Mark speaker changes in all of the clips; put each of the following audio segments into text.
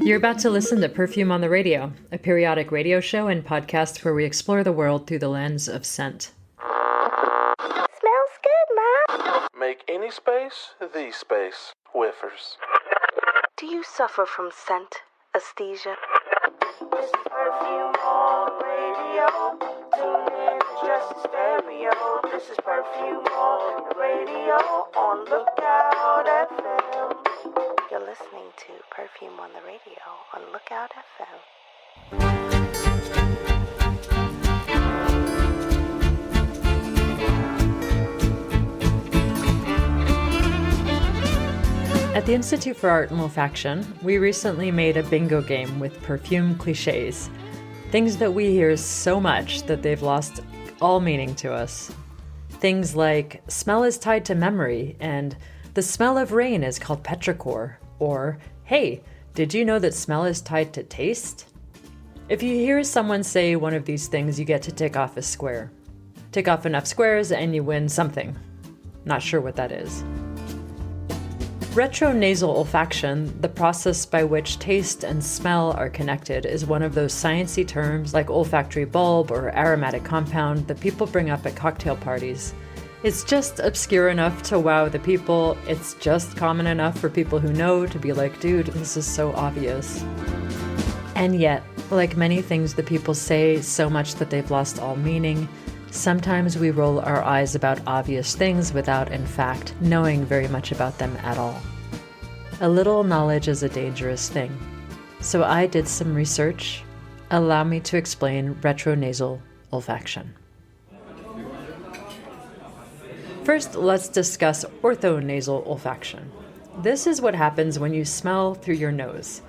Speaker 1: You're about to listen to Perfume on the Radio, a periodic radio show and podcast where we explore the world through the lens of scent.
Speaker 2: Smells good, Mom.
Speaker 3: Make any space the space. Whiffers.
Speaker 2: Do you suffer from scent aesthesia?
Speaker 4: This is Perfume on the radio. Tune in, it's just a stereo. This is Perfume on the radio on Lookout FM.
Speaker 2: You're listening to Perfume on the Radio on Lookout FM.
Speaker 1: At the Institute for Art and Olfaction, we recently made a bingo game with perfume cliches, things that we hear so much that they've lost all meaning to us. Things like, smell is tied to memory, and the smell of rain is called petrichor, or, hey, did you know that smell is tied to taste? If you hear someone say one of these things, you get to tick off a square. Tick off enough squares and you win something. Not sure what that is. Retronasal olfaction, the process by which taste and smell are connected, is one of those sciencey terms like olfactory bulb or aromatic compound that people bring up at cocktail parties. It's just obscure enough to wow the people. It's just common enough for people who know to be like, dude, this is so obvious. And yet, like many things that people say so much that they've lost all meaning, sometimes we roll our eyes about obvious things without, in fact, knowing very much about them at all. A little knowledge is a dangerous thing. So I did some research. Allow me to explain retronasal olfaction. First, let's discuss orthonasal olfaction. This is what happens when you smell through your nose.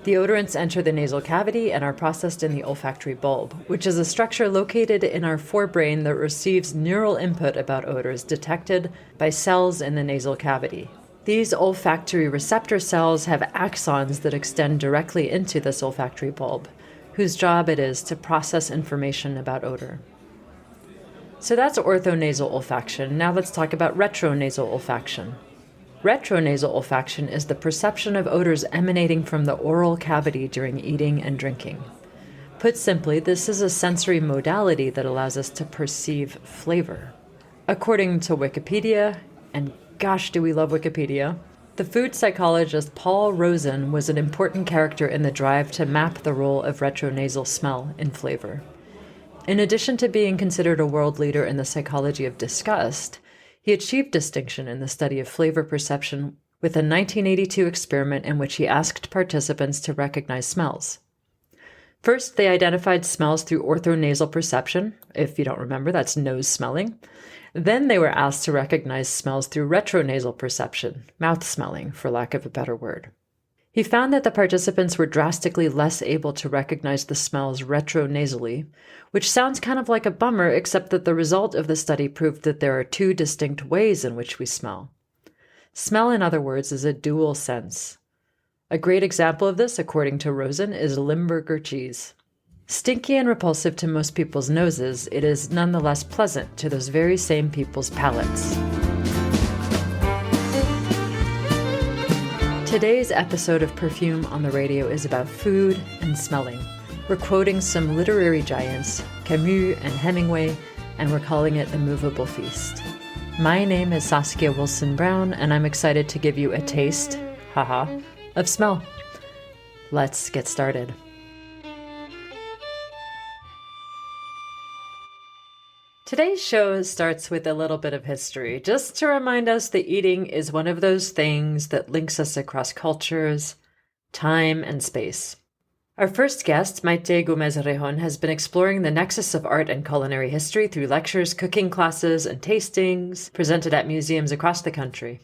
Speaker 1: Deodorants enter the nasal cavity and are processed in the olfactory bulb, which is a structure located in our forebrain that receives neural input about odors detected by cells in the nasal cavity. These olfactory receptor cells have axons that extend directly into this olfactory bulb, whose job it is to process information about odor. So that's orthonasal olfaction. Now let's talk about retronasal olfaction. Retronasal olfaction is the perception of odors emanating from the oral cavity during eating and drinking. Put simply, this is a sensory modality that allows us to perceive flavor. According to Wikipedia, and gosh, do we love Wikipedia, the food psychologist Paul Rosen was an important character in the drive to map the role of retronasal smell in flavor. In addition to being considered a world leader in the psychology of disgust, he achieved distinction in the study of flavor perception with a 1982 experiment in which he asked participants to recognize smells. First, they identified smells through orthonasal perception. If you don't remember, that's nose smelling. Then they were asked to recognize smells through retronasal perception, mouth smelling, for lack of a better word. He found that the participants were drastically less able to recognize the smells retronasally, which sounds kind of like a bummer, except that the result of the study proved that there are two distinct ways in which we smell. Smell, in other words, is a dual sense. A great example of this, according to Rosen, is Limburger cheese. Stinky and repulsive to most people's noses, it is nonetheless pleasant to those very same people's palates. Today's episode of Perfume on the Radio is about food and smelling. We're quoting some literary giants, Camus and Hemingway, and we're calling it the Moveable Feast. My name is Saskia Wilson-Brown, and I'm excited to give you a taste, of smell. Let's get started. Today's show starts with a little bit of history, just to remind us that eating is one of those things that links us across cultures, time, and space. Our first guest, Maite Gomez-Rejón, has been exploring the nexus of art and culinary history through lectures, cooking classes, and tastings presented at museums across the country.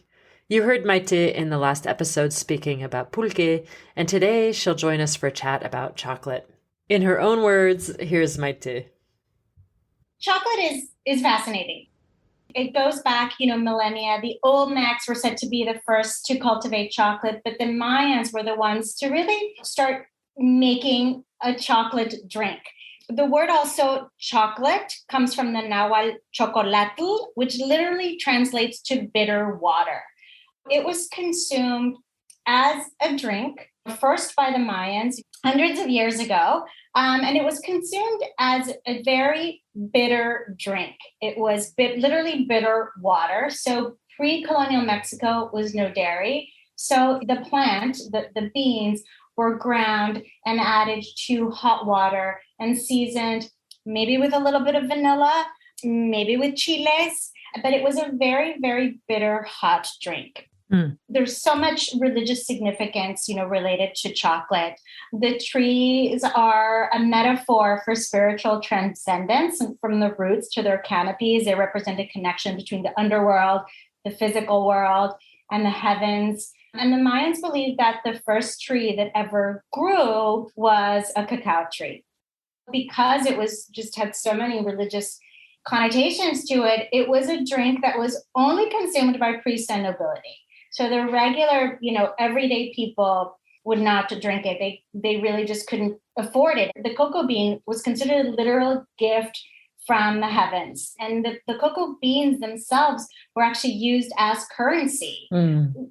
Speaker 1: You heard Maite in the last episode speaking about pulque, and today she'll join us for a chat about chocolate. In her own words, here's Maite.
Speaker 5: Chocolate is fascinating. It goes back, millennia. The Olmecs were said to be the first to cultivate chocolate, but the Mayans were the ones to really start making a chocolate drink. The word also chocolate comes from the Nahuatl chocolatl, which literally translates to bitter water. It was consumed as a drink first by the Mayans hundreds of years ago. And it was consumed as a very bitter drink. It was literally bitter water. So pre-colonial Mexico was no dairy. So the plant, the beans, were ground and added to hot water and seasoned, maybe with a little bit of vanilla, maybe with chiles, but it was a very, very bitter hot drink. There's so much religious significance, related to chocolate. The trees are a metaphor for spiritual transcendence, and from the roots to their canopies, they represent a connection between the underworld, the physical world, and the heavens. And the Mayans believed that the first tree that ever grew was a cacao tree. Because it was just had so many religious connotations to it, it was a drink that was only consumed by priests and nobility. So the regular, everyday people would not drink it. They really just couldn't afford it. The cocoa bean was considered a literal gift from the heavens. And the cocoa beans themselves were actually used as currency.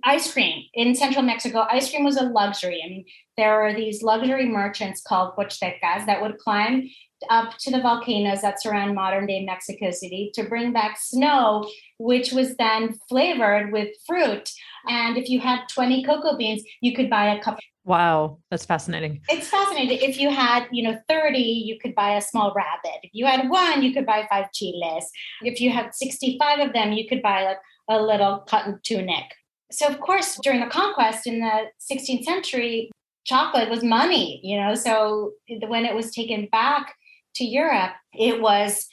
Speaker 5: Ice cream in central Mexico, ice cream was a luxury. I mean, there were these luxury merchants called huachtecas that would climb up to the volcanoes that surround modern-day Mexico City to bring back snow, which was then flavored with fruit. And if you had 20 cocoa beans, you could buy a cup.
Speaker 1: Wow, that's fascinating.
Speaker 5: It's fascinating. If you had, 30, you could buy a small rabbit. If you had 1, you could buy 5 chiles. If you had 65 of them, you could buy like a little cotton tunic. So of course, during the conquest in the 16th century, chocolate was money, so when it was taken back to Europe, it was,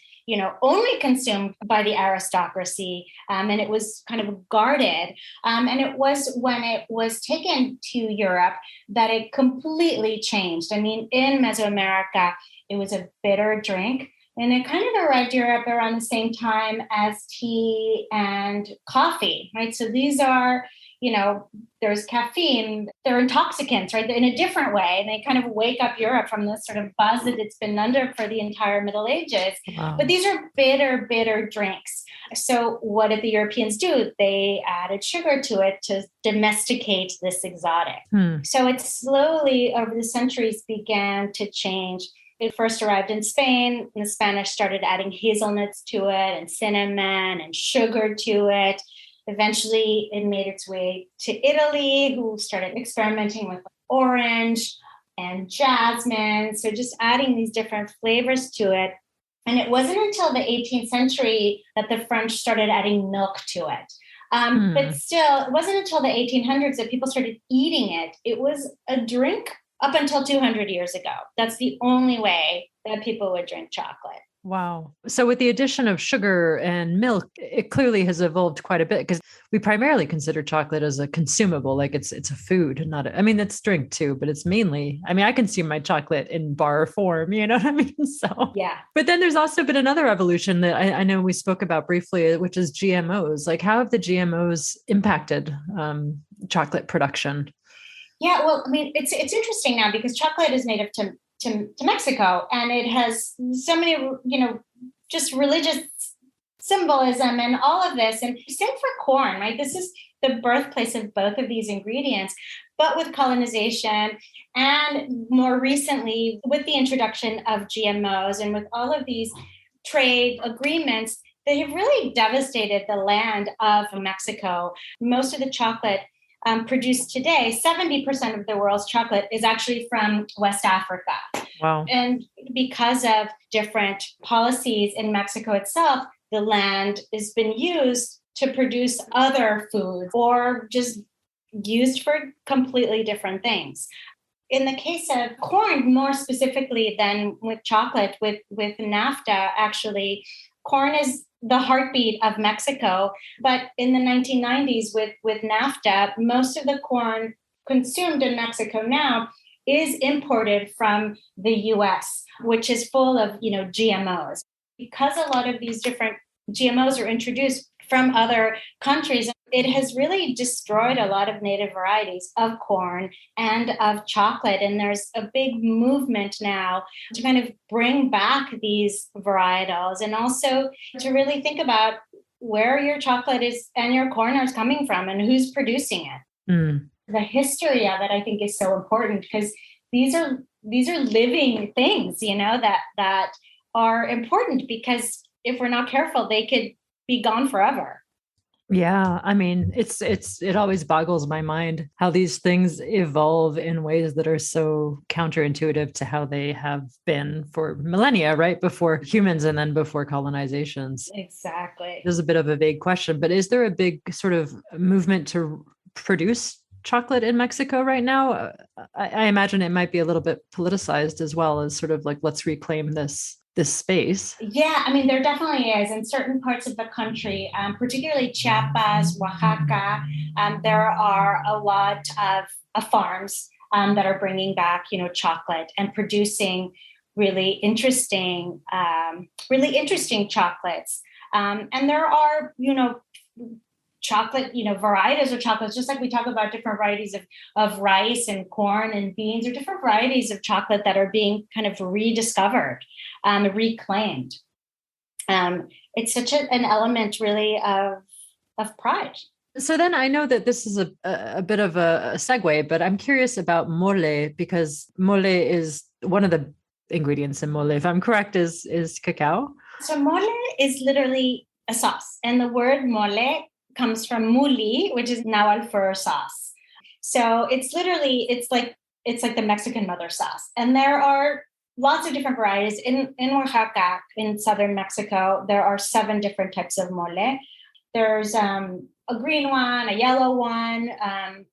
Speaker 5: only consumed by the aristocracy, and it was kind of guarded. And it was when it was taken to Europe that it completely changed. I mean, in Mesoamerica, it was a bitter drink, and it kind of arrived Europe around the same time as tea and coffee, right? So these are, there's caffeine, they're intoxicants, right? In a different way. And they kind of wake up Europe from this sort of buzz that it's been under for the entire Middle Ages. Wow. But these are bitter, bitter drinks. So what did the Europeans do? They added sugar to it to domesticate this exotic. So it slowly over the centuries began to change. It first arrived in Spain, and the Spanish started adding hazelnuts to it and cinnamon and sugar to it. Eventually, it made its way to Italy, who started experimenting with orange and jasmine. So just adding these different flavors to it. And it wasn't until the 18th century that the French started adding milk to it. But still, it wasn't until the 1800s that people started eating it. It was a drink up until 200 years ago. That's the only way that people would drink chocolate.
Speaker 1: Wow. So with the addition of sugar and milk, it clearly has evolved quite a bit because we primarily consider chocolate as a consumable, like it's a food, it's drink too, but it's mainly, I consume my chocolate in bar form, you know what I mean? So,
Speaker 5: yeah.
Speaker 1: But then there's also been another evolution that I know we spoke about briefly, which is GMOs. Like how have the GMOs impacted chocolate production?
Speaker 5: Yeah, well, it's interesting now because chocolate is native to Mexico, and it has so many, just religious symbolism and all of this. And same for corn, right? This is the birthplace of both of these ingredients. But with colonization and more recently with the introduction of GMOs and with all of these trade agreements, they have really devastated the land of Mexico. Most of the chocolate produced today, 70% of the world's chocolate is actually from West Africa.
Speaker 1: Wow.
Speaker 5: And because of different policies in Mexico itself, the land has been used to produce other foods or just used for completely different things. In the case of corn, more specifically than with chocolate, with NAFTA, actually, corn is the heartbeat of Mexico. But in the 1990s with NAFTA, most of the corn consumed in Mexico now is imported from the US, which is full of, GMOs. Because a lot of these different GMOs are introduced from other countries, it has really destroyed a lot of native varieties of corn and of chocolate. And there's a big movement now to kind of bring back these varietals and also to really think about where your chocolate is and your corn is coming from and who's producing it. The history of it, I think, is so important because these are living things, that are important because if we're not careful, they could be gone forever.
Speaker 1: Yeah, I mean, it always boggles my mind how these things evolve in ways that are so counterintuitive to how they have been for millennia, right? Before humans and then before colonizations.
Speaker 5: Exactly.
Speaker 1: This is a bit of a vague question, but is there a big sort of movement to produce chocolate in Mexico right now? I imagine it might be a little bit politicized as well as sort of like, let's reclaim this space.
Speaker 5: Yeah, I mean, there definitely is. In certain parts of the country, particularly Chiapas, Oaxaca, there are a lot of farms that are bringing back, chocolate and producing really interesting chocolates. And there are, chocolate, varieties of chocolates, just like we talk about different varieties of rice and corn and beans, or different varieties of chocolate that are being kind of rediscovered, reclaimed. It's such an element really of pride.
Speaker 1: So then I know that this is a bit of a segue, but I'm curious about mole, because mole is one of the ingredients in mole, if I'm correct, is cacao.
Speaker 5: So mole is literally a sauce, and the word mole comes from muli, which is Nahuatl for sauce. So it's like the Mexican mother sauce. And there are lots of different varieties. In Oaxaca, in southern Mexico, there are 7 different types of mole. There's a green one, a yellow one,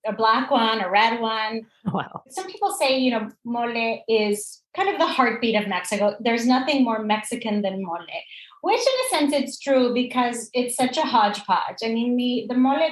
Speaker 5: a black one, a red one.
Speaker 1: Wow.
Speaker 5: Some people say, mole is kind of the heartbeat of Mexico. There's nothing more Mexican than mole, which in a sense it's true because it's such a hodgepodge. I mean, the mole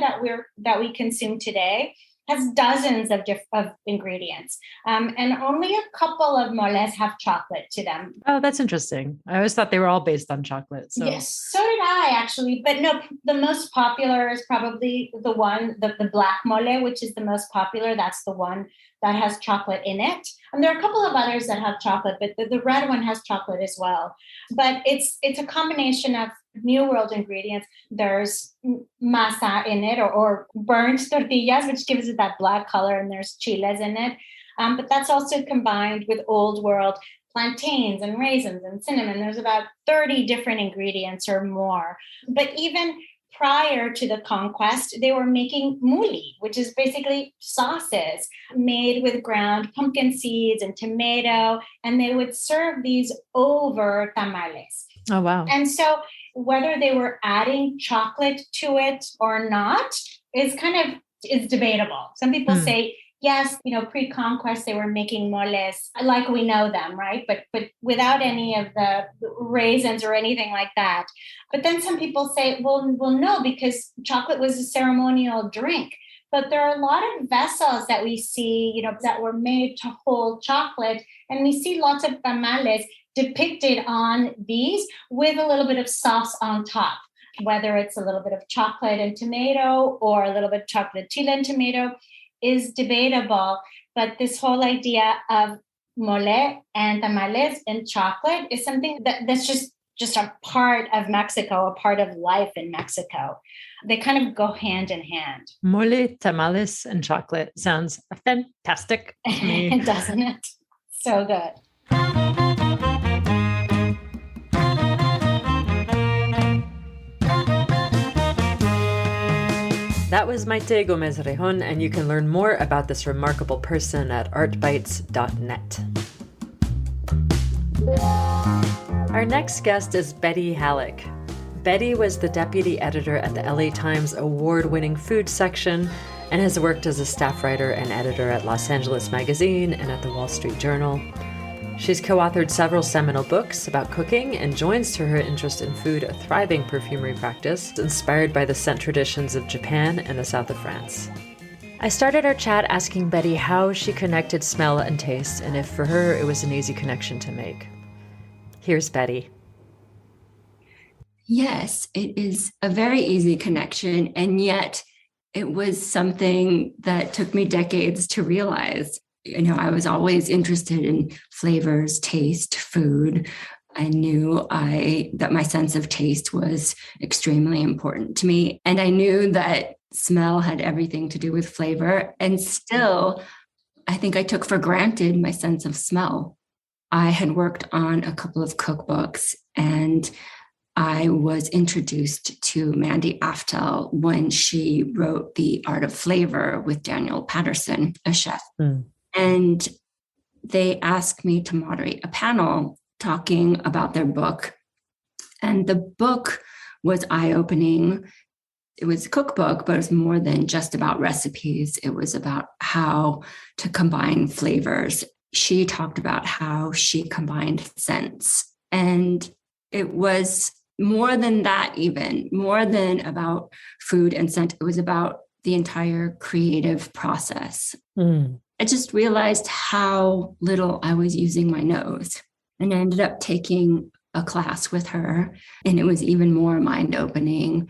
Speaker 5: that we consume today has dozens of ingredients, and only a couple of moles have chocolate to them.
Speaker 1: Oh, that's interesting. I always thought they were all based on chocolate. So.
Speaker 5: Yes, so did I actually. But no, the most popular is probably the black mole, which is the most popular. That's the one that has chocolate in it. And there are a couple of others that have chocolate, but the red one has chocolate as well. But it's a combination of New World ingredients. There's masa in it, or burnt tortillas, which gives it that black color, and there's chiles in it. But that's also combined with Old World plantains and raisins and cinnamon. There's about 30 different ingredients or more. But even prior to the conquest, they were making muli, which is basically sauces made with ground pumpkin seeds and tomato, and they would serve these over tamales.
Speaker 1: Oh, wow.
Speaker 5: And so whether they were adding chocolate to it or not is debatable. Some people say, yes, pre-conquest, they were making moles like we know them, right? But without any of the raisins or anything like that. But then some people say, well, no, because chocolate was a ceremonial drink. But there are a lot of vessels that we see, that were made to hold chocolate. And we see lots of tamales depicted on these with a little bit of sauce on top, whether it's a little bit of chocolate and tomato or a little bit of chocolate chile and tomato is debatable. But this whole idea of mole and tamales and chocolate is something that's just a part of Mexico, a part of life in Mexico. They kind of go hand in hand.
Speaker 1: Mole, tamales, and chocolate sounds fantastic to me.
Speaker 5: Doesn't it? So good.
Speaker 1: That was Maite Gomez-Rejón, and you can learn more about this remarkable person at artbites.net. Our next guest is Betty Hallock. Betty was the deputy editor at the LA Times award-winning food section and has worked as a staff writer and editor at Los Angeles Magazine and at the Wall Street Journal. She's co-authored several seminal books about cooking and joins to her interest in food a thriving perfumery practice inspired by the scent traditions of Japan and the south of France. I started our chat asking Betty how she connected smell and taste, and if for her it was an easy connection to make. Here's Betty.
Speaker 6: Yes, it is a very easy connection, and yet it was something that took me decades to realize. I was always interested in flavors, taste, food, I knew that my sense of taste was extremely important to me. And I knew that smell had everything to do with flavor. And still, I think I took for granted my sense of smell. I had worked on a couple of cookbooks, and I was introduced to Mandy Aftel when she wrote The Art of Flavor with Daniel Patterson, a chef. And they asked me to moderate a panel talking about their book. And the book was eye-opening. It was a cookbook, but it was more than just about recipes. It was about how to combine flavors. She talked about how she combined scents. And it was more than that, even more than about food and scent. It was about the entire creative process. I just realized how little I was using my nose. And I ended up taking a class with her, and it was even more mind-opening.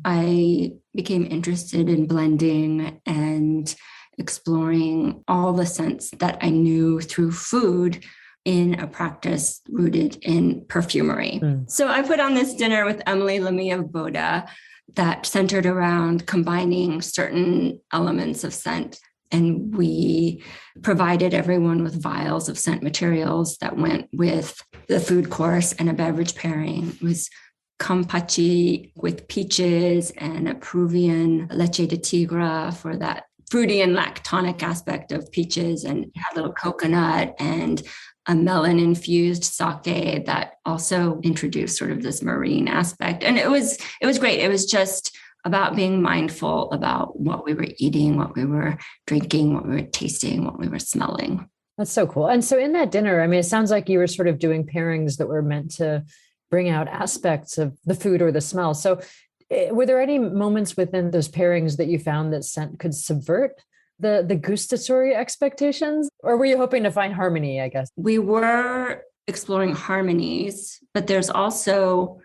Speaker 6: I became interested in blending and exploring all the scents that I knew through food in a practice rooted in perfumery. So I put on this dinner with Emily Lemie of Boda that centered around combining certain elements of scent. And we provided everyone with vials of scent materials that went with the food course and a beverage pairing. It was Campachi with peaches and a Peruvian leche de tigre for that fruity and lactonic aspect of peaches, and had a little coconut and a melon-infused sake that also introduced sort of this marine aspect. And it was great. It was just about being mindful about what we were eating, what we were drinking, what we were tasting, what we were smelling.
Speaker 1: That's so cool. And so in that dinner, I mean, it sounds like you were sort of doing pairings that were meant to bring out aspects of the food or the smell. So were there any moments within those pairings that you found that scent could subvert the gustatory expectations? Or were you hoping to find harmony, I guess?
Speaker 6: We were exploring harmonies, but there's also,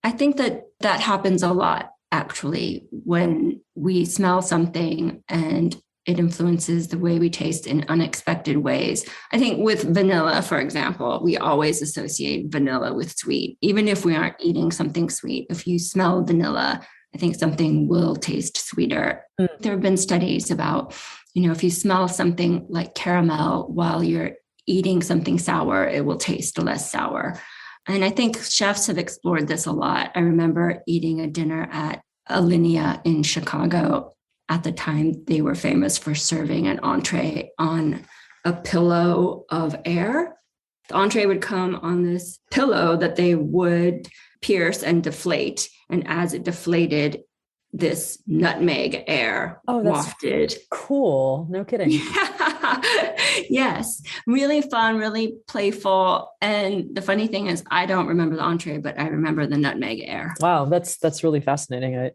Speaker 6: I think that happens a lot, actually, when we smell something and it influences the way we taste in unexpected ways. I think with vanilla, for example, we always associate vanilla with sweet, even if we aren't eating something sweet. If you smell vanilla, I think something will taste sweeter. There have been studies about, if you smell something like caramel while you're eating something sour, it will taste less sour. And I think chefs have explored this a lot. I remember eating a dinner at Alinea in Chicago. At the time, they were famous for serving an entree on a pillow of air. The entree would come on this pillow that they would pierce and deflate. And as it deflated, this nutmeg air wafted.
Speaker 1: Cool. No kidding.
Speaker 6: Yes. Really fun, really playful. And the funny thing is, I don't remember the entree, but I remember the nutmeg air.
Speaker 1: Wow. That's really fascinating.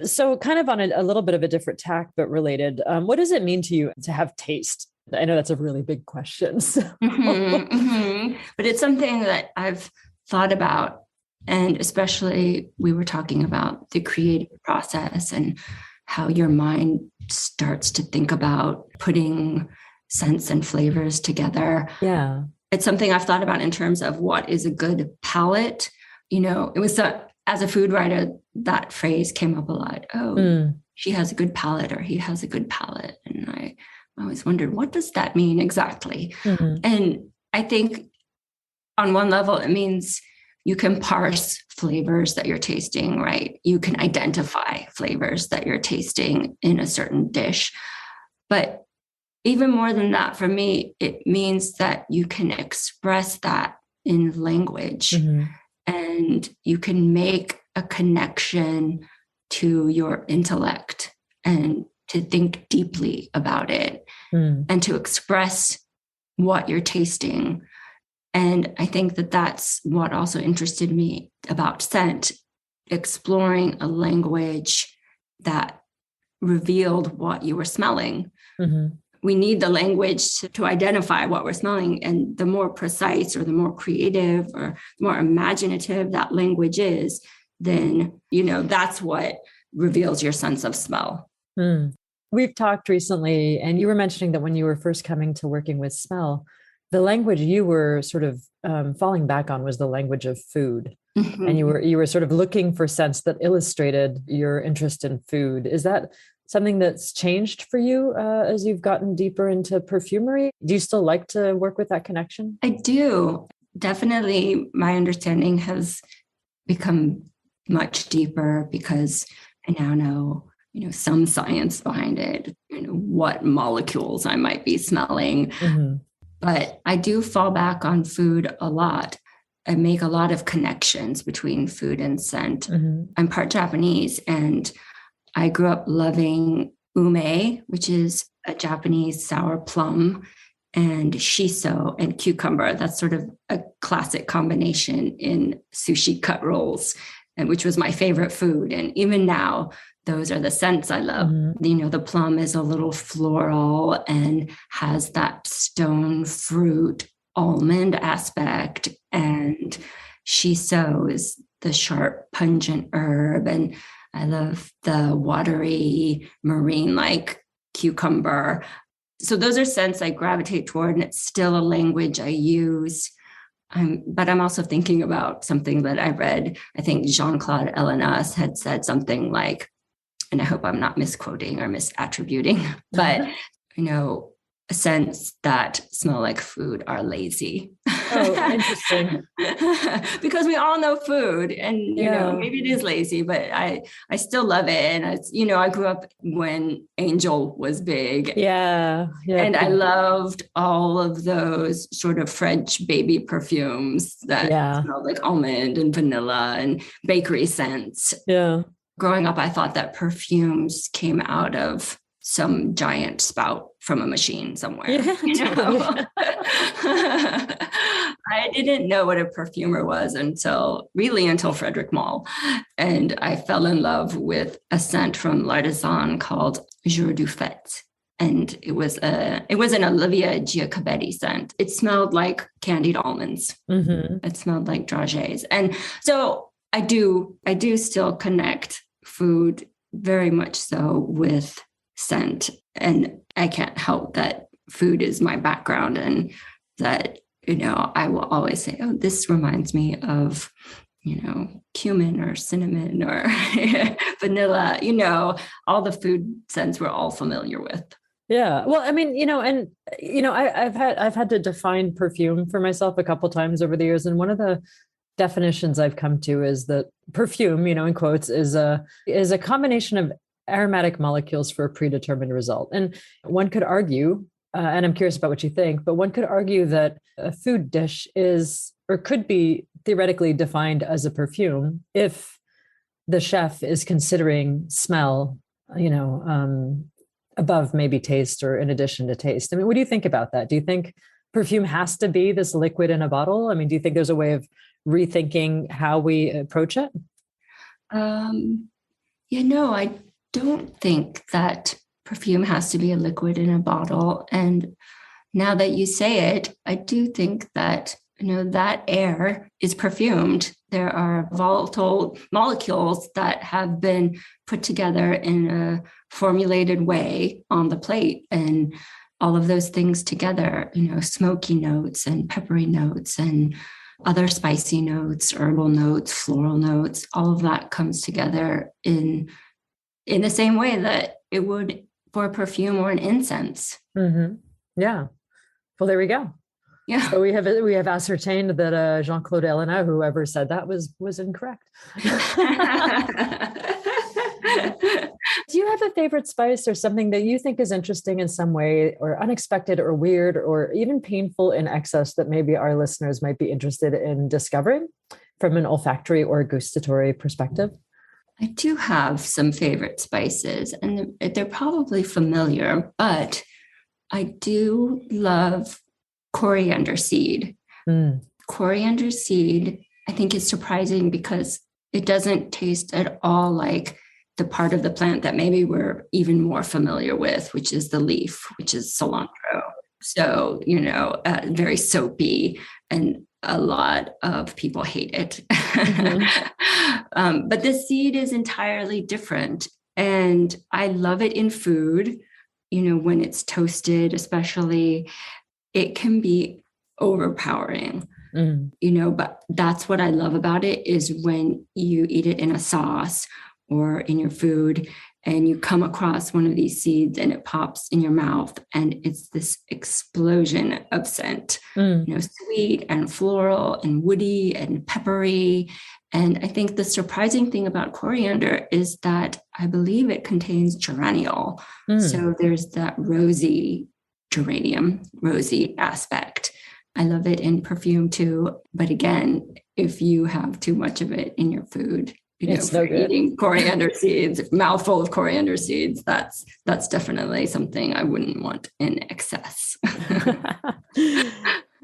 Speaker 1: So kind of on a little bit of a different tack, but related, what does it mean to you to have taste? I know that's a really big question. So.
Speaker 6: But it's something that I've thought about. And especially we were talking about the creative process and how your mind starts to think about putting scents and flavors together.
Speaker 1: Yeah.
Speaker 6: It's something I've thought about in terms of what is a good palate. It was as a food writer, that phrase came up a lot. She has a good palate, or he has a good palate. And I always wondered, what does that mean exactly? And I think on one level, it means you can parse flavors that you're tasting, right? You can identify flavors that you're tasting in a certain dish. But even more than that, for me, it means that you can express that in language, and you can make a connection to your intellect and to think deeply about it and to express what you're tasting. And I think that that's what also interested me about scent, exploring a language that revealed what you were smelling. We need the language to identify what we're smelling. And the more precise or the more creative or more imaginative that language is, then, that's what reveals your sense of smell.
Speaker 1: We've talked recently, and you were mentioning that when you were first coming to working with smell, the language you were sort of falling back on was the language of food.
Speaker 6: Mm-hmm.
Speaker 1: And you were sort of looking for scents that illustrated your interest in food. Is that something that's changed for you as you've gotten deeper into perfumery? Do you still like to work with that connection?
Speaker 6: I do. Definitely, my understanding has become much deeper because I now know, some science behind it, what molecules I might be smelling.
Speaker 1: Mm-hmm.
Speaker 6: But I do fall back on food a lot. I make a lot of connections between food and scent.
Speaker 1: Mm-hmm.
Speaker 6: I'm part Japanese, and I grew up loving ume, which is a Japanese sour plum, and shiso and cucumber. That's sort of a classic combination in sushi cut rolls, and which was my favorite food. And even now, those are the scents I love.
Speaker 1: Mm-hmm.
Speaker 6: The plum is a little floral and has that stone fruit almond aspect, and shiso is the sharp, pungent herb. And I love the watery, marine-like cucumber. So those are scents I gravitate toward, and it's still a language I use. But I'm also thinking about something that I read. I think Jean-Claude Ellenas had said something like, and I hope I'm not misquoting or misattributing, but, scents that smell like food are lazy.
Speaker 1: Oh, interesting.
Speaker 6: Because we all know food, and maybe it is lazy, but I still love it. And I grew up when Angel was big.
Speaker 1: Yeah.
Speaker 6: And I loved all of those sort of French baby perfumes that smelled like almond and vanilla and bakery scents.
Speaker 1: Yeah.
Speaker 6: Growing up, I thought that perfumes came out of some giant spout from a machine somewhere.
Speaker 1: Yeah.
Speaker 6: I didn't know what a perfumer was until Frederick Mall. And I fell in love with a scent from L'Artisan called Jour du Fête. And it was an Olivia Giacobetti scent. It smelled like candied almonds.
Speaker 1: Mm-hmm.
Speaker 6: It smelled like dragées. And so I do still connect food very much so with scent. And I can't help that food is my background, and that, I will always say, oh, this reminds me of, cumin or cinnamon or vanilla, all the food scents we're all familiar with.
Speaker 1: Yeah. Well, I mean, I've had to define perfume for myself a couple times over the years. And one of the definitions I've come to is that perfume, in quotes, is a combination of aromatic molecules for a predetermined result. And one could argue, and I'm curious about what you think, but one could argue that a food dish is, or could be theoretically defined as a perfume if the chef is considering smell, above maybe taste or in addition to taste. I mean, what do you think about that? Do you think perfume has to be this liquid in a bottle? I mean, do you think there's a way of rethinking how we approach it?
Speaker 6: I don't think that perfume has to be a liquid in a bottle. And now that you say it, I do think that, that air is perfumed. There are volatile molecules that have been put together in a formulated way on the plate. And all of those things together, smoky notes and peppery notes and other spicy notes, herbal notes, floral notes, all of that comes together in the same way that it would for a perfume or an incense.
Speaker 1: Mm-hmm. Yeah. Well, there we go.
Speaker 6: Yeah.
Speaker 1: So we have ascertained that Jean-Claude Ellenas, whoever said that, was incorrect. Do you have a favorite spice or something that you think is interesting in some way, or unexpected or weird or even painful in excess, that maybe our listeners might be interested in discovering from an olfactory or gustatory perspective?
Speaker 6: I do have some favorite spices, and they're probably familiar, but I do love coriander seed. Coriander seed, I think, is surprising because it doesn't taste at all like the part of the plant that maybe we're even more familiar with, which is the leaf, which is cilantro. So, very soapy, and a lot of people hate it. But the seed is entirely different. And I love it in food, when it's toasted, especially. It can be overpowering.
Speaker 1: Mm.
Speaker 6: But that's what I love about it is when you eat it in a sauce or in your food and you come across one of these seeds and it pops in your mouth and it's this explosion of scent, sweet and floral and woody and peppery. And I think the surprising thing about coriander is that I believe it contains geraniol. So there's that rosy aspect. I love it in perfume too. But again, if you have too much of it in your food,
Speaker 1: it's no good.
Speaker 6: Eating coriander seeds, mouthful of coriander seeds, that's definitely something I wouldn't want in excess.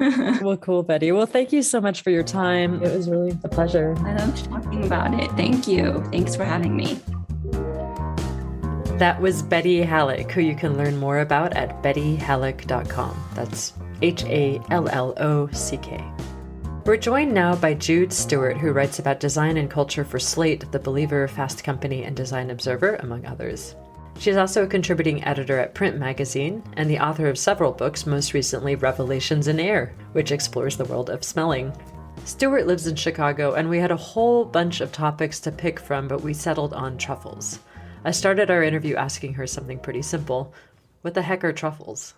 Speaker 1: Well, cool, Betty. Well, thank you so much for your time. It was really a pleasure.
Speaker 6: I love talking about it. Thank you. Thanks for having me.
Speaker 1: That was Betty Hallock, who you can learn more about at bettyhallock.com. That's HALLOCK. We're joined now by Jude Stewart, who writes about design and culture for Slate, The Believer, Fast Company, and Design Observer, among others. She's also a contributing editor at Print Magazine and the author of several books, most recently Revelations in Air, which explores the world of smelling. Stewart lives in Chicago, and we had a whole bunch of topics to pick from, but we settled on truffles. I started our interview asking her something pretty simple. What the heck are truffles?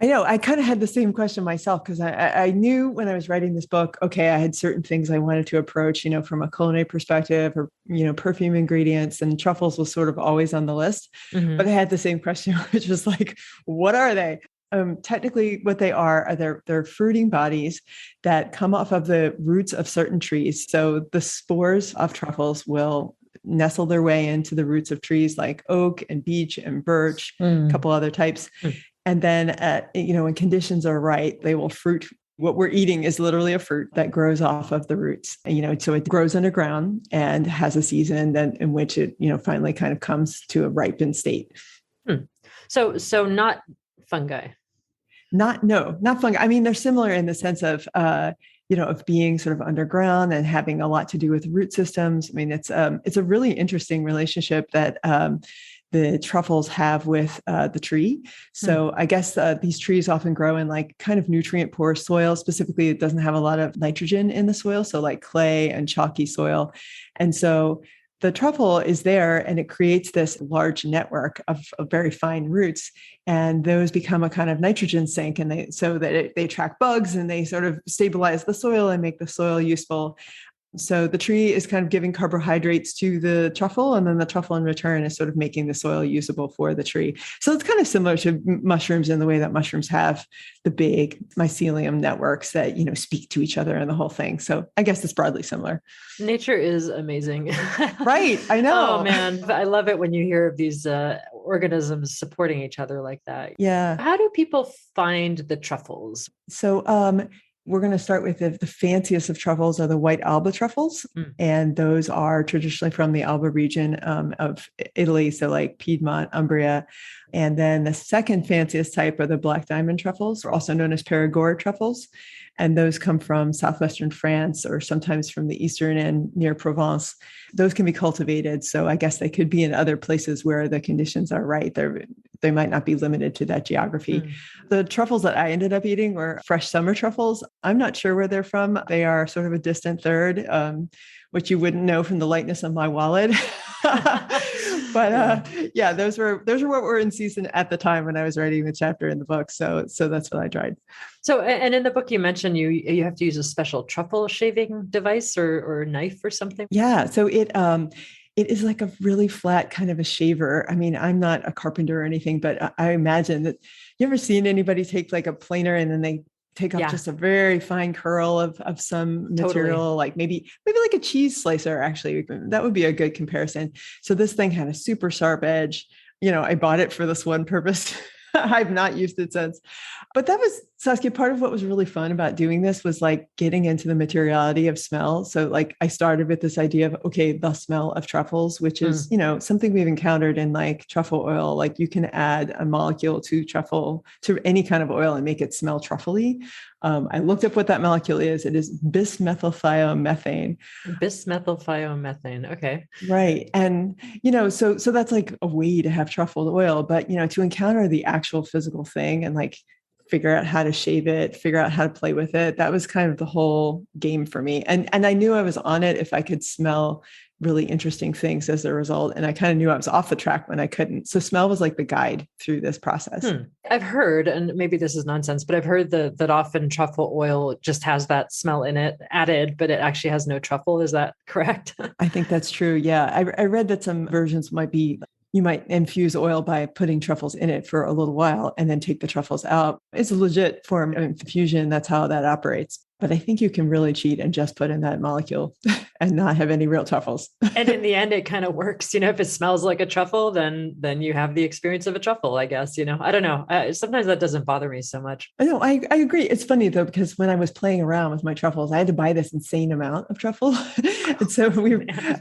Speaker 7: I know. I kind of had the same question myself because I knew when I was writing this book, okay, I had certain things I wanted to approach, from a culinary perspective or, perfume ingredients, and truffles was sort of always on the list. But I had the same question, which was like, what are they? Technically, what they are they're fruiting bodies that come off of the roots of certain trees. So the spores of truffles will nestle their way into the roots of trees like oak and beech and birch, a couple other types. And then, when conditions are right, they will fruit. What we're eating is literally a fruit that grows off of the roots. So it grows underground and has a season in which it, finally kind of comes to a ripened state.
Speaker 1: So not fungi.
Speaker 7: Not fungi. I mean, they're similar in the sense of, of being sort of underground and having a lot to do with root systems. I mean, it's a really interesting relationship that the truffles have with the tree. So I guess these trees often grow in like kind of nutrient poor soil. Specifically, it doesn't have a lot of nitrogen in the soil. So like clay and chalky soil. And so the truffle is there and it creates this large network of very fine roots. And those become a kind of nitrogen sink. And they attract bugs and they sort of stabilize the soil and make the soil useful. So the tree is kind of giving carbohydrates to the truffle, and then the truffle in return is sort of making the soil usable for the tree. So it's kind of similar to mushrooms in the way that mushrooms have the big mycelium networks that, speak to each other and the whole thing. So I guess it's broadly similar.
Speaker 1: Nature is amazing.
Speaker 7: Right. I know.
Speaker 1: Oh, man. I love it when you hear of these organisms supporting each other like that.
Speaker 7: Yeah.
Speaker 1: How do people find the truffles?
Speaker 7: So, we're going to start with the fanciest of truffles are the white Alba truffles. And those are traditionally from the Alba region of Italy. So like Piedmont, Umbria. And then the second fanciest type are the black diamond truffles, also known as Perigord truffles. And those come from southwestern France or sometimes from the eastern and near Provence. Those can be cultivated. So I guess they could be in other places where the conditions are right. They might not be limited to that geography. The truffles that I ended up eating were fresh summer truffles. I'm not sure where they're from. They are sort of a distant third, which you wouldn't know from the lightness of my wallet. But those were what were in season at the time when I was writing the chapter in the book. So that's what I tried.
Speaker 1: So, and in the book you mentioned you have to use a special truffle shaving device or knife or something.
Speaker 7: Yeah. So it is like a really flat kind of a shaver. I mean, I'm not a carpenter or anything, but I imagine that you ever seen anybody take like a planer and then they take off just a very fine curl of some material, like maybe like a cheese slicer, actually. That would be a good comparison. So this thing had a super sharp edge. I bought it for this one purpose. I've not used it since. But that was, Saskia, part of what was really fun about doing this was like getting into the materiality of smell. So like I started with this idea of, okay, the smell of truffles, which is, something we've encountered in like truffle oil. Like you can add a molecule to any kind of oil and make it smell truffly. I looked up what that molecule is. It is bismethylthiomethane.
Speaker 1: Bismethylthiomethane. Okay.
Speaker 7: Right. And, so that's like a way to have truffled oil, but, to encounter the actual physical thing and like figure out how to shave it, figure out how to play with it. That was kind of the whole game for me. And I knew I was on it if I could smell really interesting things as a result. And I kind of knew I was off the track when I couldn't. So smell was like the guide through this process.
Speaker 1: I've heard, and maybe this is nonsense, but I've heard that often truffle oil just has that smell in it added, but it actually has no truffle. Is that correct?
Speaker 7: I think that's true. Yeah. I read that some versions might be, you might infuse oil by putting truffles in it for a little while and then take the truffles out. It's a legit form of infusion. That's how that operates. But I think you can really cheat and just put in that molecule and not have any real truffles.
Speaker 1: And in the end, it kind of works. If it smells like a truffle, then you have the experience of a truffle, I guess. I don't know. Sometimes that doesn't bother me so much.
Speaker 7: No, I agree. It's funny though, because when I was playing around with my truffles, I had to buy this insane amount of truffle. And so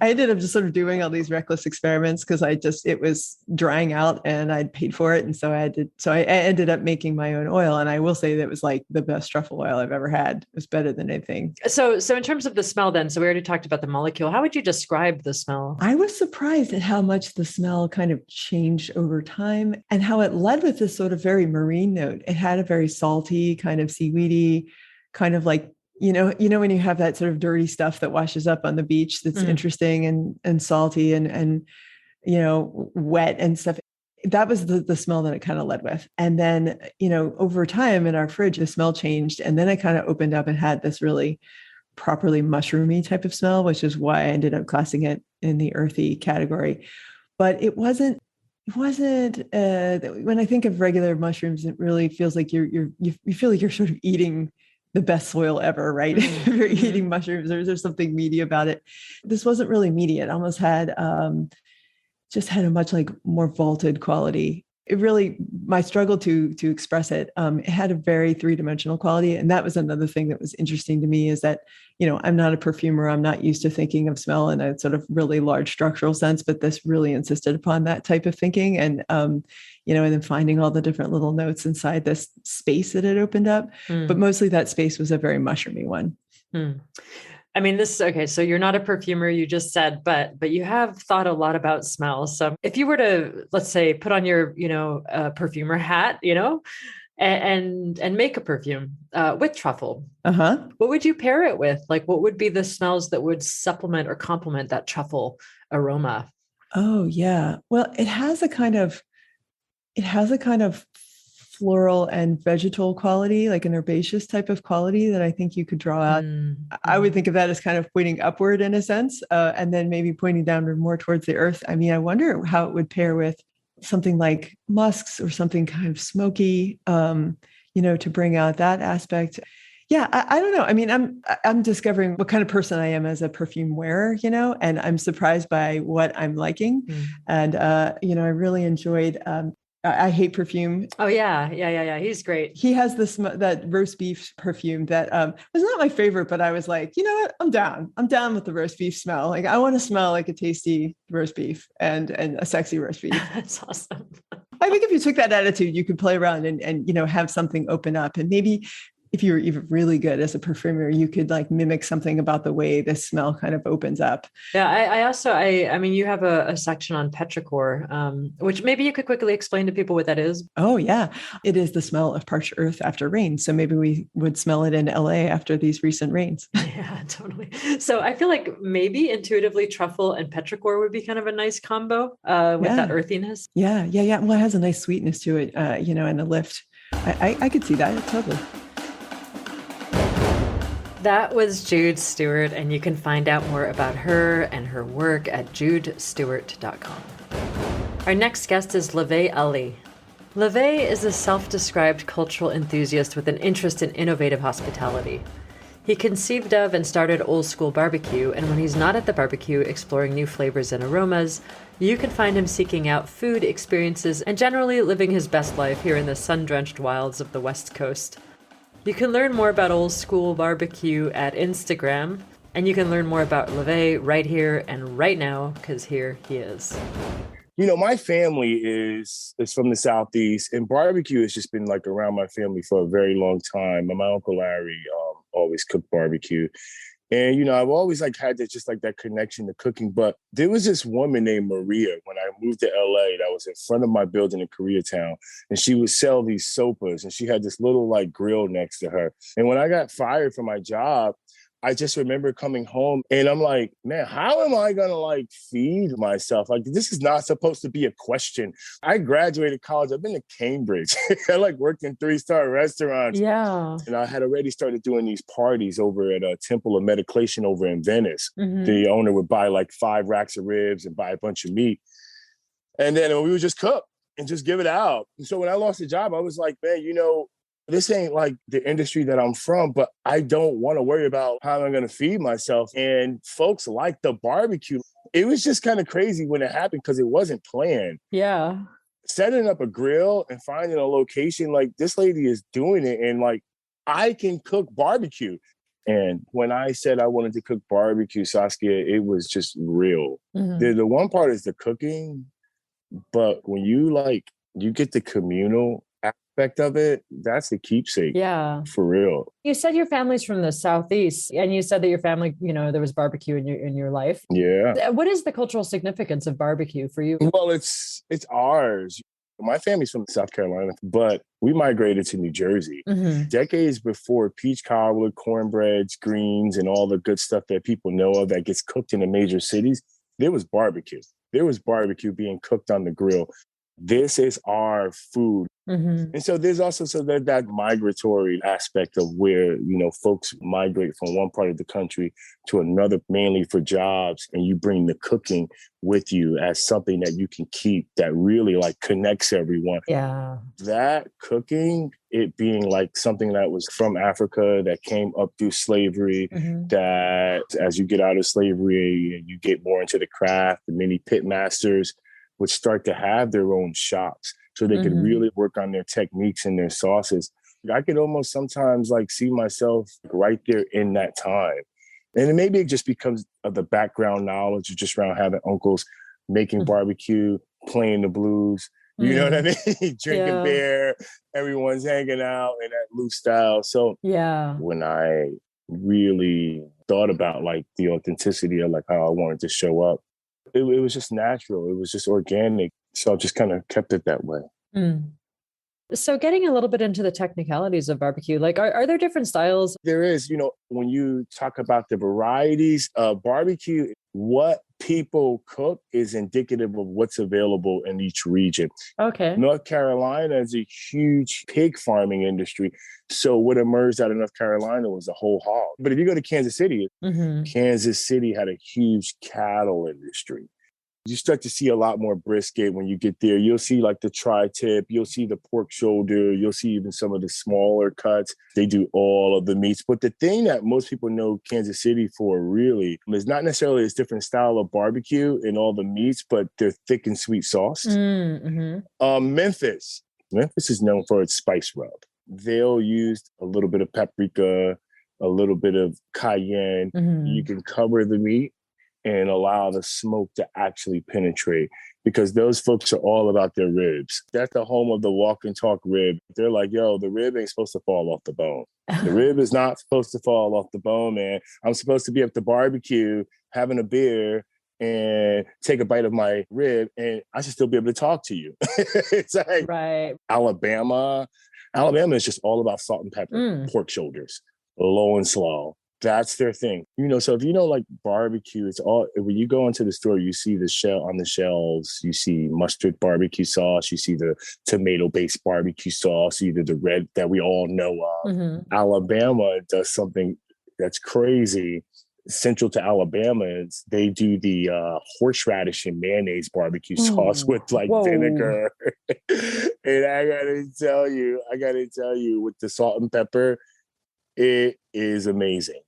Speaker 7: I ended up just sort of doing all these reckless experiments because it was drying out and I'd paid for it. And so I ended up making my own oil. And I will say that it was like the best truffle oil I've ever had. It was better than anything.
Speaker 1: So in terms of the smell then, so we already talked about the molecule. How would you describe the smell?
Speaker 7: I was surprised at how much the smell kind of changed over time and how it led with this sort of very marine note. It had a very salty, kind of seaweedy, kind of like, when you have that sort of dirty stuff that washes up on the beach that's interesting and salty and wet and stuff. That was the smell that it kind of led with. And then, over time in our fridge, the smell changed. And then it kind of opened up and had this really properly mushroomy type of smell, which is why I ended up classing it in the earthy category. But it wasn't, when I think of regular mushrooms, it really feels like you feel like you're sort of eating the best soil ever, right? If you're eating mushrooms, there's something meaty about it. This wasn't really meaty. It almost had, just had a much like more vaulted quality. It really, my struggle to express it, it had a very three-dimensional quality. And that was another thing that was interesting to me is that, I'm not a perfumer. I'm not used to thinking of smell in a sort of really large structural sense, but this really insisted upon that type of thinking. And, and then finding all the different little notes inside this space that it opened up. But mostly that space was a very mushroomy one.
Speaker 1: I mean, okay. So you're not a perfumer, you just said, but you have thought a lot about smell. So if you were to, let's say, put on your, perfumer hat, and make a perfume with truffle, what would you pair it with? Like, what would be the smells that would supplement or complement that truffle aroma?
Speaker 7: Oh yeah. Well, it has a kind of floral and vegetal quality, like an herbaceous type of quality that I think you could draw out. I would think of that as kind of pointing upward in a sense, and then maybe pointing downward more towards the earth. I mean, I wonder how it would pair with something like musks or something kind of smoky, to bring out that aspect. Yeah, I don't know. I mean, I'm discovering what kind of person I am as a perfume wearer, and I'm surprised by what I'm liking. And, I really enjoyed I hate perfume.
Speaker 1: Oh yeah. He's great.
Speaker 7: He has that roast beef perfume that was not my favorite, but I was like, you know what? I'm down. I'm down with the roast beef smell. Like I want to smell like a tasty roast beef and a sexy roast beef.
Speaker 1: That's awesome.
Speaker 7: I think if you took that attitude, you could play around and have something open up, and maybe if you were even really good as a perfumer, you could like mimic something about the way the smell kind of opens up.
Speaker 1: Yeah. I mean, you have a section on petrichor, which maybe you could quickly explain to people what that is.
Speaker 7: Oh yeah. It is the smell of parched earth after rain. So maybe we would smell it in LA after these recent rains.
Speaker 1: Yeah, totally. So I feel like maybe intuitively truffle and petrichor would be kind of a nice combo with that earthiness.
Speaker 7: Yeah. Well, it has a nice sweetness to it, and a lift. I could see that totally.
Speaker 1: That was Jude Stewart, and you can find out more about her and her work at judestewart.com. Our next guest is LaVay Ullie. LaVay is a self-described cultural enthusiast with an interest in innovative hospitality. He conceived of and started Old Skool BBQ, and when he's not at the barbecue exploring new flavors and aromas, you can find him seeking out food experiences and generally living his best life here in the sun-drenched wilds of the West Coast. You can learn more about Old Skool BBQ at Instagram, and you can learn more about LaVay right here and right now, because here he is.
Speaker 8: My family is from the Southeast, and barbecue has just been like around my family for a very long time. My Uncle Larry always cooked barbecue. And, you know, I've always like had that, just like that connection to cooking. But there was this woman named Maria when I moved to LA that was in front of my building in Koreatown. And she would sell these sopas, and she had this little like grill next to her. And when I got fired from my job, I just remember coming home and I'm like, man, how am I going to like feed myself? Like, this is not supposed to be a question. I graduated college. I've been to Cambridge. I like worked in 3-star restaurants.
Speaker 1: Yeah.
Speaker 8: And I had already started doing these parties over at a Temple of Medication over in Venice. The owner would buy like 5 racks of ribs and buy a bunch of meat. And then we would just cook and just give it out. And so when I lost the job, I was like, man, you know, this ain't like the industry that I'm from, but I don't want to worry about how I'm going to feed myself. And folks like the barbecue. It was just kind of crazy when it happened because it wasn't planned.
Speaker 1: Yeah.
Speaker 8: Setting up a grill and finding a location, like this lady is doing it. And like, I can cook barbecue. And when I said I wanted to cook barbecue, Saskia, it was just real. The one part is the cooking, but when you get the communal aspect of it, that's the keepsake.
Speaker 1: Yeah.
Speaker 8: For real.
Speaker 1: You said your family's from the Southeast, and you said that your family, you know, there was barbecue in your life.
Speaker 8: Yeah.
Speaker 1: What is the cultural significance of barbecue for you?
Speaker 8: Well, it's ours. My family's from South Carolina, but we migrated to New Jersey. Decades before peach cobbler, cornbreads, greens, and all the good stuff that people know of that gets cooked in the major cities, there was barbecue. There was barbecue being cooked on the grill. This is our food. And so there's also that migratory aspect of where, you know, folks migrate from one part of the country to another, mainly for jobs. And you bring the cooking with you as something that you can keep that really like connects everyone.
Speaker 1: Yeah.
Speaker 8: That cooking, it being like something that was from Africa that came up through slavery, that as you get out of slavery and you get more into the craft, the many pit masters would start to have their own shops so they could really work on their techniques and their sauces. I could almost sometimes like see myself right there in that time. And maybe it just becomes of the background knowledge just around having uncles making barbecue, playing the blues. You know what I mean? Drinking beer, everyone's hanging out in that loose style. So when I really thought about like the authenticity of like how I wanted to show up, it was just natural. It was just organic. So I just kind of kept it that way.
Speaker 1: So getting a little bit into the technicalities of barbecue, like are there different styles?
Speaker 8: There is, you know, when you talk about the varieties of barbecue, what people cook is indicative of what's available in each region.
Speaker 1: Okay.
Speaker 8: North Carolina is a huge pig farming industry. So what emerged out of North Carolina was a whole hog. But if you go to Kansas City, Kansas City had a huge cattle industry. You start to see a lot more brisket when you get there. You'll see like the tri-tip, you'll see the pork shoulder, you'll see even some of the smaller cuts. They do all of the meats. But the thing that most people know Kansas City for really is not necessarily this different style of barbecue and all the meats, but their thick and sweet sauce. Memphis is known for its spice rub. They'll use a little bit of paprika, a little bit of cayenne. You can cover the meat and allow the smoke to actually penetrate, because those folks are all about their ribs. That's the home of the walk and talk rib. They're like, yo, the rib ain't supposed to fall off the bone. The rib is not supposed to fall off the bone, man. I'm supposed to be at the barbecue having a beer and take a bite of my rib, and I should still be able to talk to you. It's like Alabama is just all about salt and pepper, pork shoulders, low and slow. That's their thing. You know, so if you know like barbecue, it's all, when you go into the store, you see the shell on the shelves, you see mustard barbecue sauce, you see the tomato-based barbecue sauce, either the red that we all know of. Alabama does something that's crazy. Central to Alabama is they do the horseradish and mayonnaise barbecue sauce with like vinegar. And I gotta tell you, with the salt and pepper, it is amazing.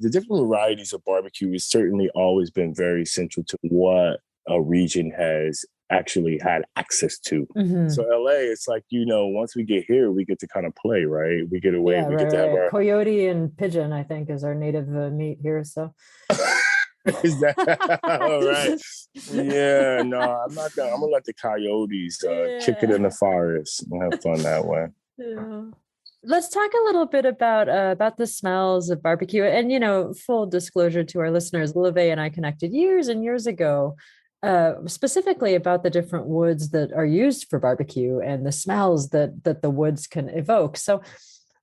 Speaker 8: The different varieties of barbecue has certainly always been very central to what a region has actually had access to. So LA, it's like, you know, once we get here, we get to kind of play, right? We get away, we get to have our
Speaker 1: coyote and pigeon, I think, is our native meat here. So
Speaker 8: is that all right? Yeah, no, I'm gonna let the coyotes kick it in the forest and have fun that way.
Speaker 1: Let's talk a little bit about the smells of barbecue. And, full disclosure to our listeners, LaVay and I connected years and years ago, specifically about the different woods that are used for barbecue and the smells that the woods can evoke. So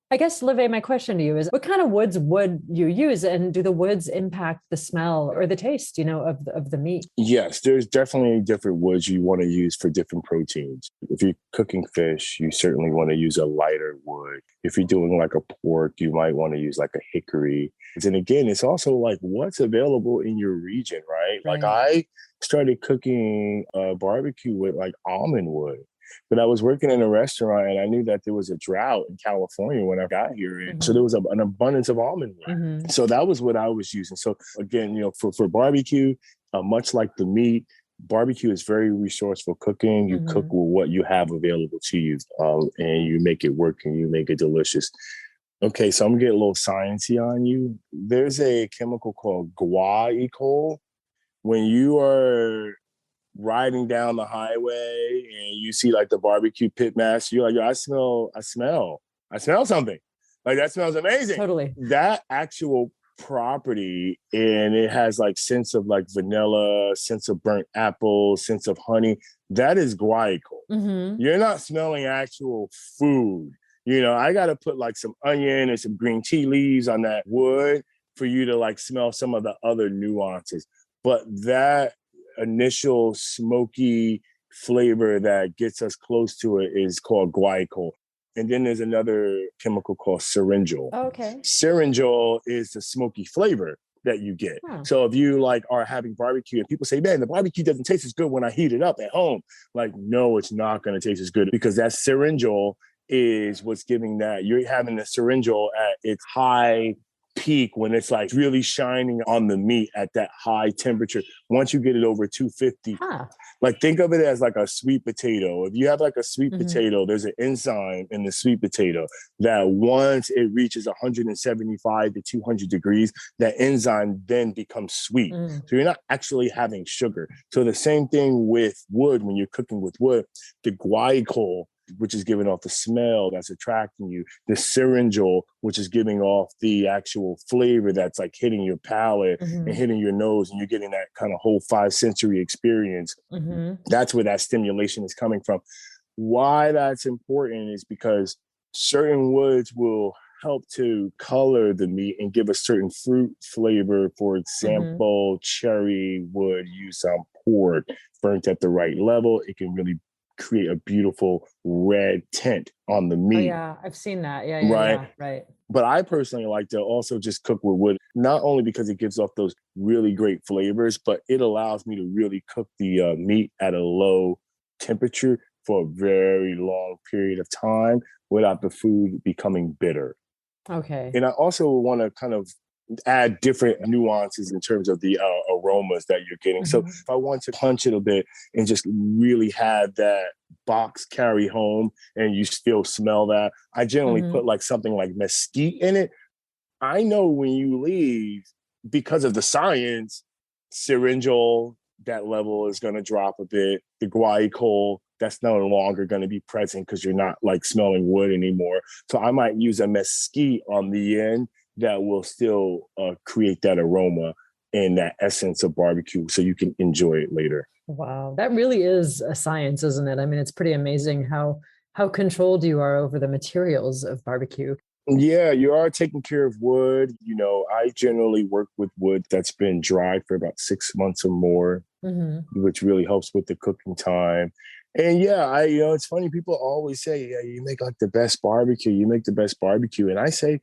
Speaker 1: I guess, LaVay, my question to you is, what kind of woods would you use? And do the woods impact the smell or the taste, of the meat?
Speaker 8: Yes, there's definitely different woods you want to use for different proteins. If you're cooking fish, you certainly want to use a lighter wood. If you're doing like a pork, you might want to use like a hickory. And again, it's also like what's available in your region, right? Like I started cooking barbecue with like almond wood. But I was working in a restaurant and I knew that there was a drought in California when I got here. And so there was an abundance of almond wood. So that was what I was using. So again, for barbecue, much like the meat, barbecue is very resourceful cooking. You cook with what you have available to you and you make it work and you make it delicious. Okay, so I'm gonna get a little sciencey on you. There's a chemical called guaiacol. When you are riding down the highway and you see like the barbecue pit master, you're like, yo, I smell something. Like that smells amazing.
Speaker 1: Totally. That
Speaker 8: actual property, and it has like scents of like vanilla, scents of burnt apple, scents of honey. That is guaiacol. You're not smelling actual food. I got to put like some onion and some green tea leaves on that wood for you to like smell some of the other nuances. But that initial smoky flavor that gets us close to it is called guaiacol. And then there's another chemical called syringol.
Speaker 1: Okay.
Speaker 8: Syringol is the smoky flavor that you get. So if you like are having barbecue and people say, man, the barbecue doesn't taste as good when I heat it up at home. Like, no, it's not going to taste as good because that syringol is what's giving that. You're having the syringol at its high peak when it's like really shining on the meat at that high temperature. Once you get it over 250, like think of it as like a sweet potato. If you have like a sweet potato, there's an enzyme in the sweet potato that once it reaches 175 to 200 degrees, that enzyme then becomes sweet. So you're not actually having sugar. So the same thing with wood, when you're cooking with wood, the guaiacol, which is giving off the smell that's attracting you, the syringol, which is giving off the actual flavor that's like hitting your palate and hitting your nose, and you're getting that kind of whole 5 sensory experience. That's where that stimulation is coming from. Why that's important is because certain woods will help to color the meat and give a certain fruit flavor. For example, cherry wood used on pork, burnt at the right level, it can really create a beautiful red tint on the meat.
Speaker 1: Oh, yeah, I've seen that. Right.
Speaker 8: But I personally like to also just cook with wood, not only because it gives off those really great flavors, but it allows me to really cook the meat at a low temperature for a very long period of time without the food becoming bitter.
Speaker 1: Okay.
Speaker 8: And I also want to kind of add different nuances in terms of the aromas that you're getting. So if I want to punch it a bit and just really have that box carry home and you still smell that, I generally put like something like mesquite in it. I know when you leave, because of the science, syringol, that level is going to drop a bit. The guaiacol, that's no longer going to be present because you're not like smelling wood anymore. So I might use a mesquite on the end that will still create that aroma and that essence of barbecue so you can enjoy it later.
Speaker 1: Wow. That really is a science, isn't it? I mean, it's pretty amazing how controlled you are over the materials of barbecue.
Speaker 8: Yeah, you are taking care of wood. I generally work with wood that's been dried for about 6 months or more, which really helps with the cooking time. And yeah, it's funny. People always say, yeah, you make like the best barbecue. You make the best barbecue. And I say,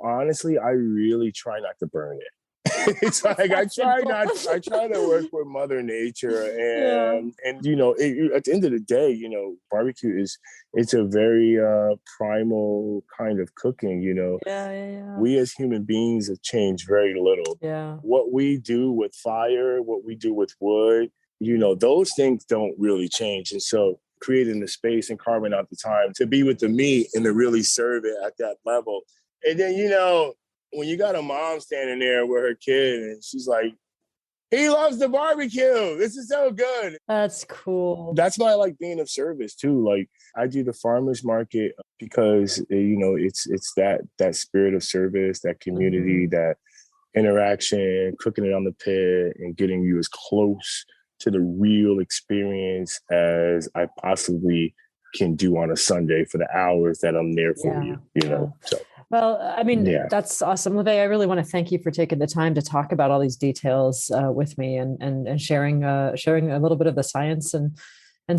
Speaker 8: honestly, I really try not to burn it. It's like I try to work with Mother Nature, and at the end of the day, barbecue it's a very primal kind of cooking. We as human beings have changed very little. What we do with fire, what we do with wood, those things don't really change. And so creating the space and carving out the time to be with the meat and to really serve it at that level. And then, when you got a mom standing there with her kid and she's like, He loves the barbecue. This is so good.
Speaker 1: That's cool.
Speaker 8: That's why I like being of service too. Like I do the farmers market because it's that spirit of service, that community, that interaction, cooking it on the pit and getting you as close to the real experience as I possibly can do on a Sunday for the hours that I'm there for you know. So.
Speaker 1: Well, I mean, that's awesome. LaVay, I really want to thank you for taking the time to talk about all these details with me and sharing a little bit of the science and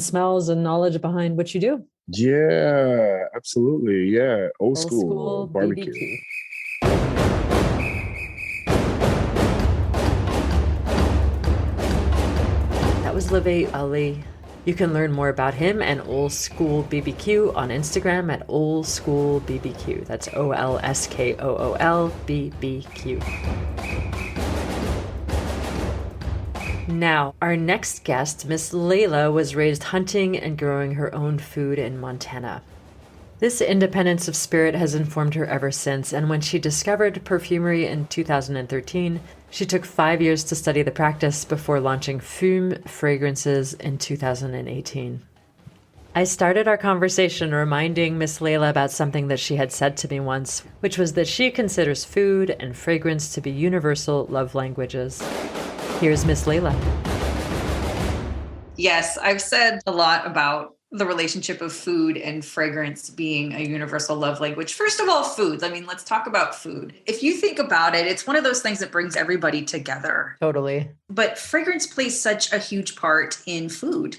Speaker 1: smells and knowledge behind what you do.
Speaker 8: Yeah, absolutely. Yeah. Old school barbecue.
Speaker 1: BBQ. That was LaVay Ullie. You can learn more about him and Old Skool BBQ on Instagram at Old Skool BBQ. That's OLSKOOL BBQ. Now, our next guest, Miss Layla, was raised hunting and growing her own food in Montana. This independence of spirit has informed her ever since, and when she discovered perfumery in 2013, she took 5 years to study the practice before launching Fum Fragrances in 2018. I started our conversation reminding Miss Layla about something that she had said to me once, which was that she considers food and fragrance to be universal love languages. Here's Miss Layla.
Speaker 9: Yes, I've said a lot about the relationship of food and fragrance being a universal love language. First of all, food. I mean, let's talk about food. If you think about it, it's one of those things that brings everybody together.
Speaker 1: Totally.
Speaker 9: But fragrance plays such a huge part in food.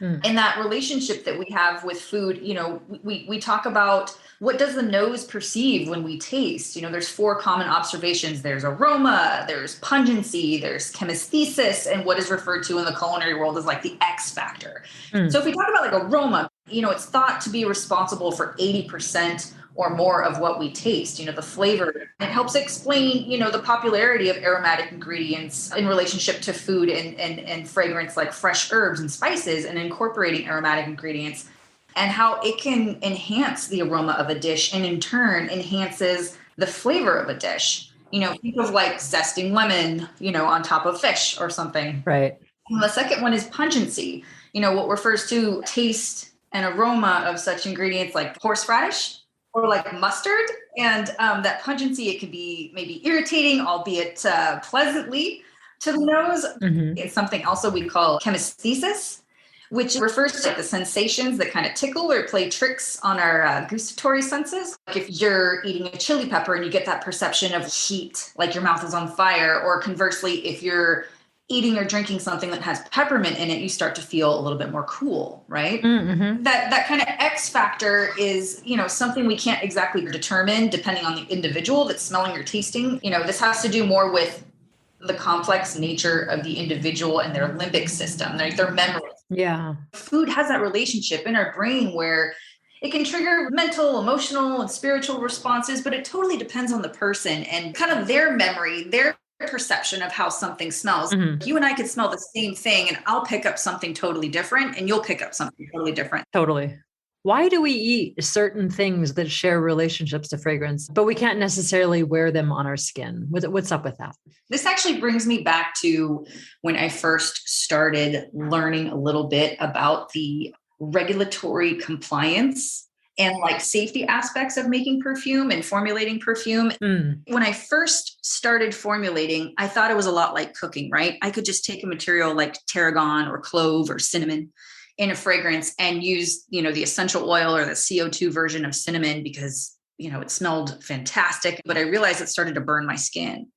Speaker 9: And that relationship that we have with food, you know, we talk about what does the nose perceive when we taste? You know, there's 4 common observations. There's aroma, there's pungency, there's chemisthesis, and what is referred to in the culinary world as like the X factor. So if we talk about like aroma, you know, it's thought to be responsible for 80% or more of what we taste, you know, the flavor. It helps explain, you know, the popularity of aromatic ingredients in relationship to food and fragrance, like fresh herbs and spices, and incorporating aromatic ingredients, and how it can enhance the aroma of a dish and in turn enhances the flavor of a dish. You know, think of like zesting lemon, you know, on top of fish or something.
Speaker 1: Right.
Speaker 9: And the second one is pungency, you know, what refers to taste and aroma of such ingredients like horseradish or like mustard. And that pungency, it can be maybe irritating, albeit pleasantly to the nose. It's something also we call chemisthesis, which refers to the sensations that kind of tickle or play tricks on our gustatory senses. Like if you're eating a chili pepper and you get that perception of heat, like your mouth is on fire, or conversely, if you're eating or drinking something that has peppermint in it, you start to feel a little bit more cool, right? That kind of X factor is, you know, something we can't exactly determine depending on the individual that's smelling or tasting. You know, this has to do more with the complex nature of the individual and their limbic system, their memory.
Speaker 1: Yeah.
Speaker 9: Food has that relationship in our brain where it can trigger mental, emotional, and spiritual responses, but it totally depends on the person and kind of their memory, their perception of how something smells. You and I could smell the same thing and I'll pick up something totally different and you'll pick up something totally different.
Speaker 1: Totally. Why do we eat certain things that share relationships to fragrance, but we can't necessarily wear them on our skin? What's up with that?
Speaker 9: This actually brings me back to when I first started learning a little bit about the regulatory compliance and like safety aspects of making perfume and formulating perfume. When I first started formulating, I thought it was a lot like cooking, right? I could just take a material like tarragon or clove or cinnamon in a fragrance and use, you know, the essential oil or the CO2 version of cinnamon because, you know, it smelled fantastic, but I realized it started to burn my skin.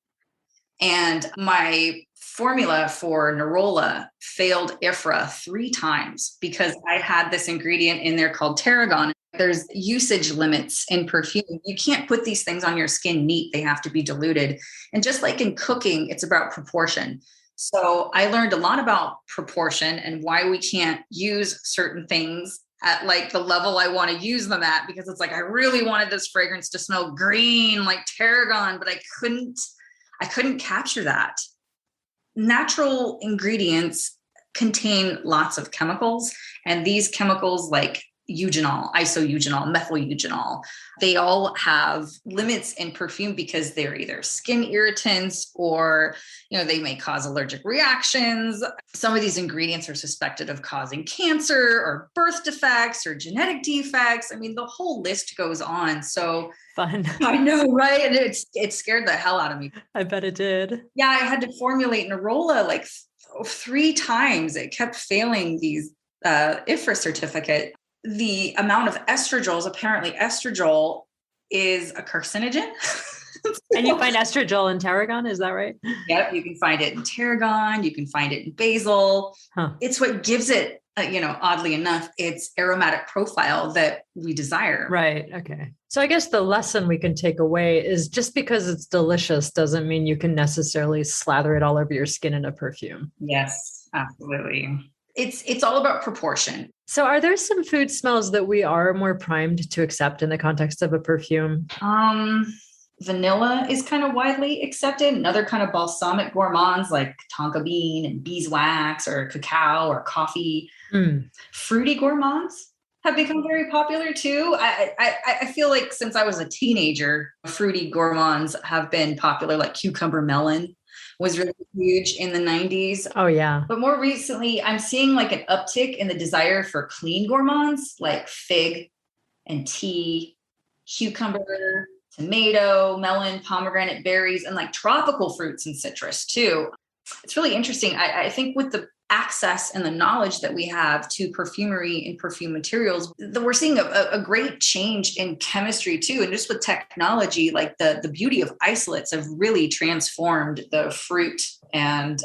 Speaker 9: And my formula for Nerola failed IFRA 3 times because I had this ingredient in there called tarragon. There's usage limits in perfume. You can't put these things on your skin neat. They have to be diluted. And just like in cooking, it's about proportion. So I learned a lot about proportion and why we can't use certain things at like the level I want to use them at, because it's like, I really wanted this fragrance to smell green like tarragon, but I couldn't capture that. Natural ingredients contain lots of chemicals, and these chemicals like eugenol, isoeugenol, methyl-eugenol. They all have limits in perfume because they're either skin irritants or, they may cause allergic reactions. Some of these ingredients are suspected of causing cancer or birth defects or genetic defects. I mean, the whole list goes on. So
Speaker 1: fun.
Speaker 9: I know, right? And it scared the hell out of me.
Speaker 1: I bet it did.
Speaker 9: Yeah, I had to formulate Narola like 3 times. It kept failing these IFRA certificate. The amount of estrogens, apparently estradiol is a carcinogen.
Speaker 1: And you find estradiol in tarragon, is that right?
Speaker 9: Yep, you can find it in tarragon, you can find it in basil.
Speaker 1: Huh.
Speaker 9: It's what gives it, oddly enough, its aromatic profile that we desire.
Speaker 1: Right, okay. So I guess the lesson we can take away is just because it's delicious doesn't mean you can necessarily slather it all over your skin in a perfume.
Speaker 9: Yes, absolutely. It's all about proportion.
Speaker 1: So are there some food smells that we are more primed to accept in the context of a perfume?
Speaker 9: Vanilla is kind of widely accepted, and other kind of balsamic gourmands like tonka bean and beeswax or cacao or coffee. Fruity gourmands have become very popular too. I feel like since I was a teenager, fruity gourmands have been popular, like cucumber melon was really huge in the 90s.
Speaker 1: Oh, yeah.
Speaker 9: But more recently, I'm seeing like an uptick in the desire for clean gourmands like fig and tea, cucumber, tomato, melon, pomegranate, berries, and like tropical fruits and citrus too. It's really interesting. I think with the access and the knowledge that we have to perfumery and perfume materials, that we're seeing a great change in chemistry too. And just with technology, like the beauty of isolates have really transformed the fruit and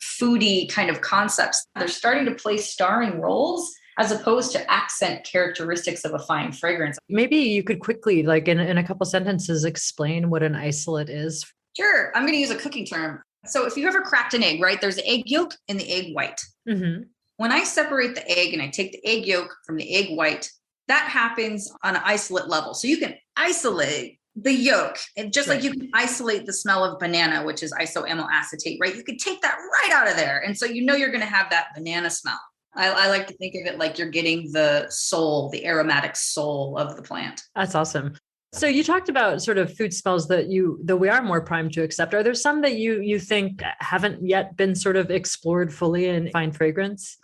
Speaker 9: foodie kind of concepts. They're starting to play starring roles as opposed to accent characteristics of a fine fragrance.
Speaker 1: Maybe you could quickly, like in a couple sentences, explain what an isolate is.
Speaker 9: Sure. I'm going to use a cooking term. So if you ever cracked an egg, right, there's the egg yolk and the egg white.
Speaker 1: Mm-hmm.
Speaker 9: When I separate the egg and I take the egg yolk from the egg white, that happens on an isolate level. So you can isolate the yolk, and just like you can isolate the smell of banana, which is isoamyl acetate, right? You can take that right out of there. And so you're going to have that banana smell. I like to think of it like you're getting the soul, the aromatic soul of the plant.
Speaker 1: That's awesome. So you talked about sort of food smells that we are more primed to accept. Are there some that you think haven't yet been sort of explored fully in fine fragrance?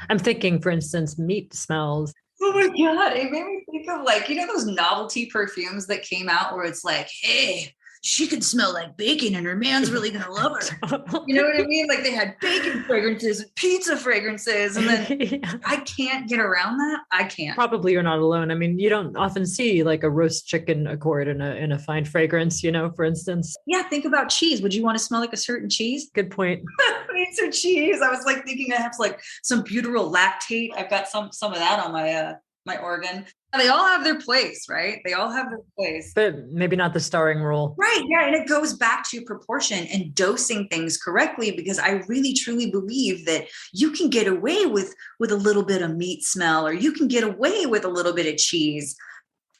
Speaker 1: I'm thinking, for instance, meat smells.
Speaker 9: Oh my God. It made me think of like, those novelty perfumes that came out where it's like, hey, she can smell like bacon and her man's really going to love her. You know what I mean? Like they had bacon fragrances and pizza fragrances. And then
Speaker 1: Yeah.
Speaker 9: I can't get around that. I can't.
Speaker 1: Probably you're not alone. I mean, you don't often see like a roast chicken accord in a fine fragrance, for instance.
Speaker 9: Yeah. Think about cheese. Would you want to smell like a certain cheese?
Speaker 1: Good point.
Speaker 9: Meats or cheese. I was like thinking I have like some butyryl lactate. I've got some of that on my organ. They all have their place, right? They all have their place.
Speaker 1: But maybe not the starring role.
Speaker 9: Right. Yeah. And it goes back to proportion and dosing things correctly, because I really, truly believe that you can get away with a little bit of meat smell, or you can get away with a little bit of cheese.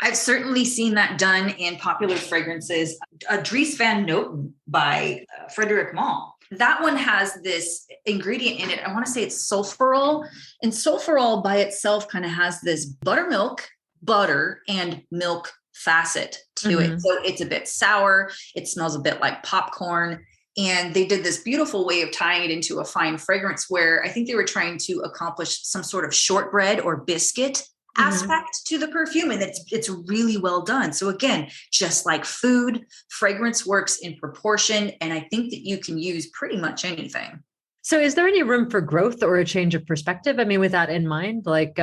Speaker 9: I've certainly seen that done in popular fragrances. Dries Van Noten by Frederic Malle. That one has this ingredient in it. I want to say it's sulfurol. And sulfurol by itself kind of has this buttermilk, butter, and milk facet to it. So it's a bit sour. It smells a bit like popcorn. And they did this beautiful way of tying it into a fine fragrance where I think they were trying to accomplish some sort of shortbread or biscuit aspect to the perfume. And it's really well done. So again, just like food, fragrance works in proportion. And I think that you can use pretty much anything.
Speaker 1: So is there any room for growth or a change of perspective? I mean, with that in mind, like,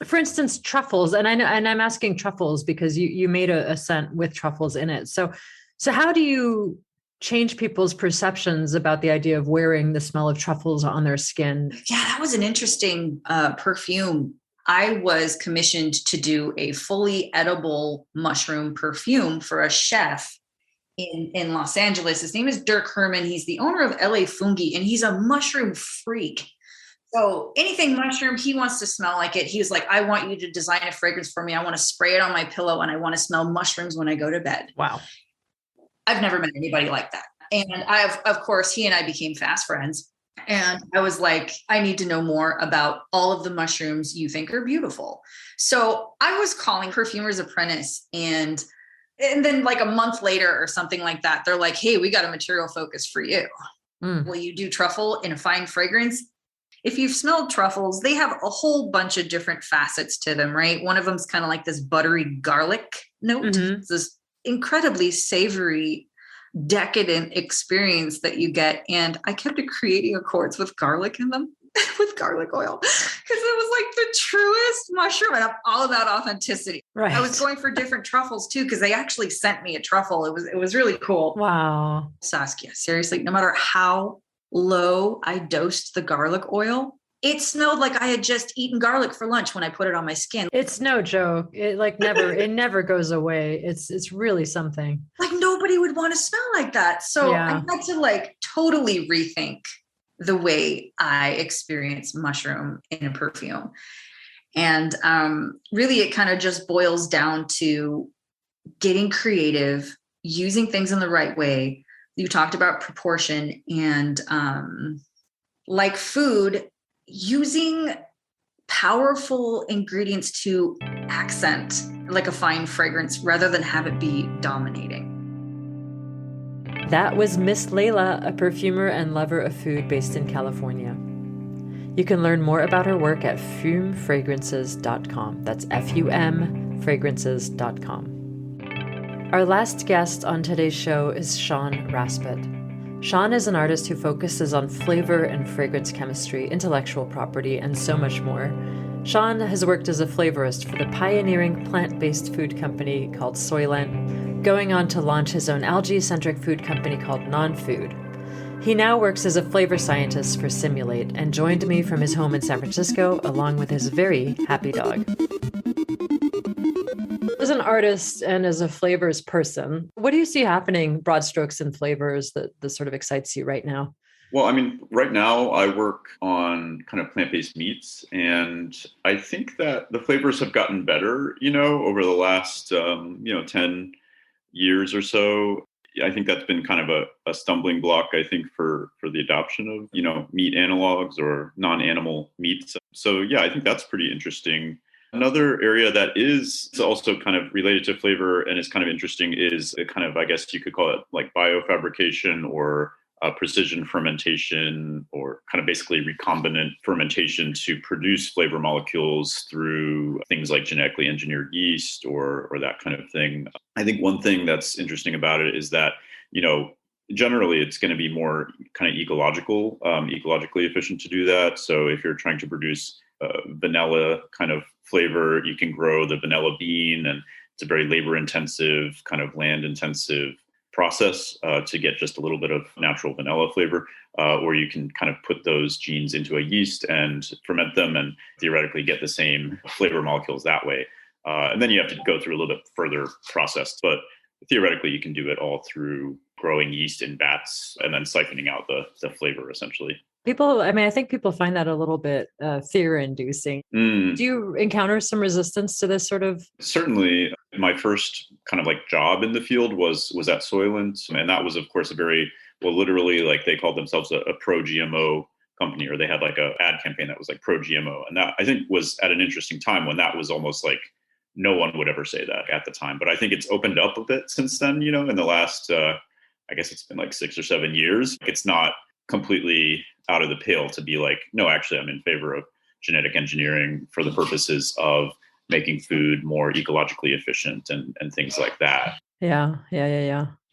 Speaker 1: for instance, truffles, and I'm asking truffles because you made a scent with truffles in it. So how do you change people's perceptions about the idea of wearing the smell of truffles on their skin?
Speaker 9: Yeah, that was an interesting perfume. I was commissioned to do a fully edible mushroom perfume for a chef in Los Angeles. His name is Dirk Herman. He's the owner of LA Fungi, and he's a mushroom freak. So anything mushroom, he wants to smell like it. He was like, I want you to design a fragrance for me. I want to spray it on my pillow, and I want to smell mushrooms when I go to bed.
Speaker 1: Wow.
Speaker 9: I've never met anybody like that. And of course, he and I became fast friends. And I was like, I need to know more about all of the mushrooms you think are beautiful. So I was calling Perfumer's Apprentice, and then like a month later or something like that, they're like, hey, we got a material focus for you. Will you do truffle in a fine fragrance? If you've smelled truffles, they have a whole bunch of different facets to them, right? One of them is kind of like this buttery garlic note. It's this incredibly savory, decadent experience that you get. And I kept creating accords with garlic in them, with garlic oil, because it was like the truest mushroom, and I'm all about authenticity.
Speaker 1: Right.
Speaker 9: I was going for different truffles too, because they actually sent me a truffle. It was really cool.
Speaker 1: Wow.
Speaker 9: Saskia, seriously, no matter how low I dosed the garlic oil, it smelled like I had just eaten garlic for lunch when I put it on my skin.
Speaker 1: It's no joke. It never goes away. It's really something.
Speaker 9: Like nobody would want to smell like that. So I had to like totally rethink the way I experience mushroom in a perfume. And really it kind of just boils down to getting creative, using things in the right way. You talked about proportion, and like food, using powerful ingredients to accent like a fine fragrance rather than have it be dominating.
Speaker 1: That was Miss Layla, a perfumer and lover of food based in California. You can learn more about her work at fumfragrances.com. That's FUM fragrances.com. Our last guest on today's show is Sean Raspet. Sean is an artist who focuses on flavor and fragrance chemistry, intellectual property, and so much more. Sean has worked as a flavorist for the pioneering plant-based food company called Soylent, going on to launch his own algae-centric food company called Non-Food. He now works as a flavor scientist for Simulate and joined me from his home in San Francisco along with his very happy dog. As an artist and as a flavors person, what do you see happening, broad strokes in flavors, that sort of excites you right now?
Speaker 10: Well, I mean, right now I work on kind of plant-based meats, and I think that the flavors have gotten better, over the last, 10 years or so. I think that's been kind of a stumbling block, I think, for the adoption of, meat analogs or non-animal meats. So, yeah, I think that's pretty interesting. Another area that is also kind of related to flavor and is kind of interesting is a kind of, I guess you could call it like biofabrication or precision fermentation, or kind of basically recombinant fermentation to produce flavor molecules through things like genetically engineered yeast or that kind of thing. I think one thing that's interesting about it is that, generally it's going to be more kind of ecologically efficient to do that. So if you're trying to produce vanilla kind of flavor, you can grow the vanilla bean, and it's a very labor intensive, kind of land intensive process to get just a little bit of natural vanilla flavor, or you can kind of put those genes into a yeast and ferment them and theoretically get the same flavor molecules that way. And then you have to go through a little bit further process, but theoretically you can do it all through growing yeast in vats and then siphoning out the flavor essentially.
Speaker 1: I think people find that a little bit fear-inducing. Do you encounter some resistance to this sort of?
Speaker 10: Certainly. My first kind of like job in the field was at Soylent. And that was, of course, literally like they called themselves a pro-GMO company, or they had like a ad campaign that was like pro-GMO. And that I think was at an interesting time when that was almost like no one would ever say that at the time. But I think it's opened up a bit since then, in the last, I guess it's been like 6 or 7 years. It's not completely out of the pale to be like, no, actually, I'm in favor of genetic engineering for the purposes of making food more ecologically efficient and things like that.
Speaker 1: Yeah.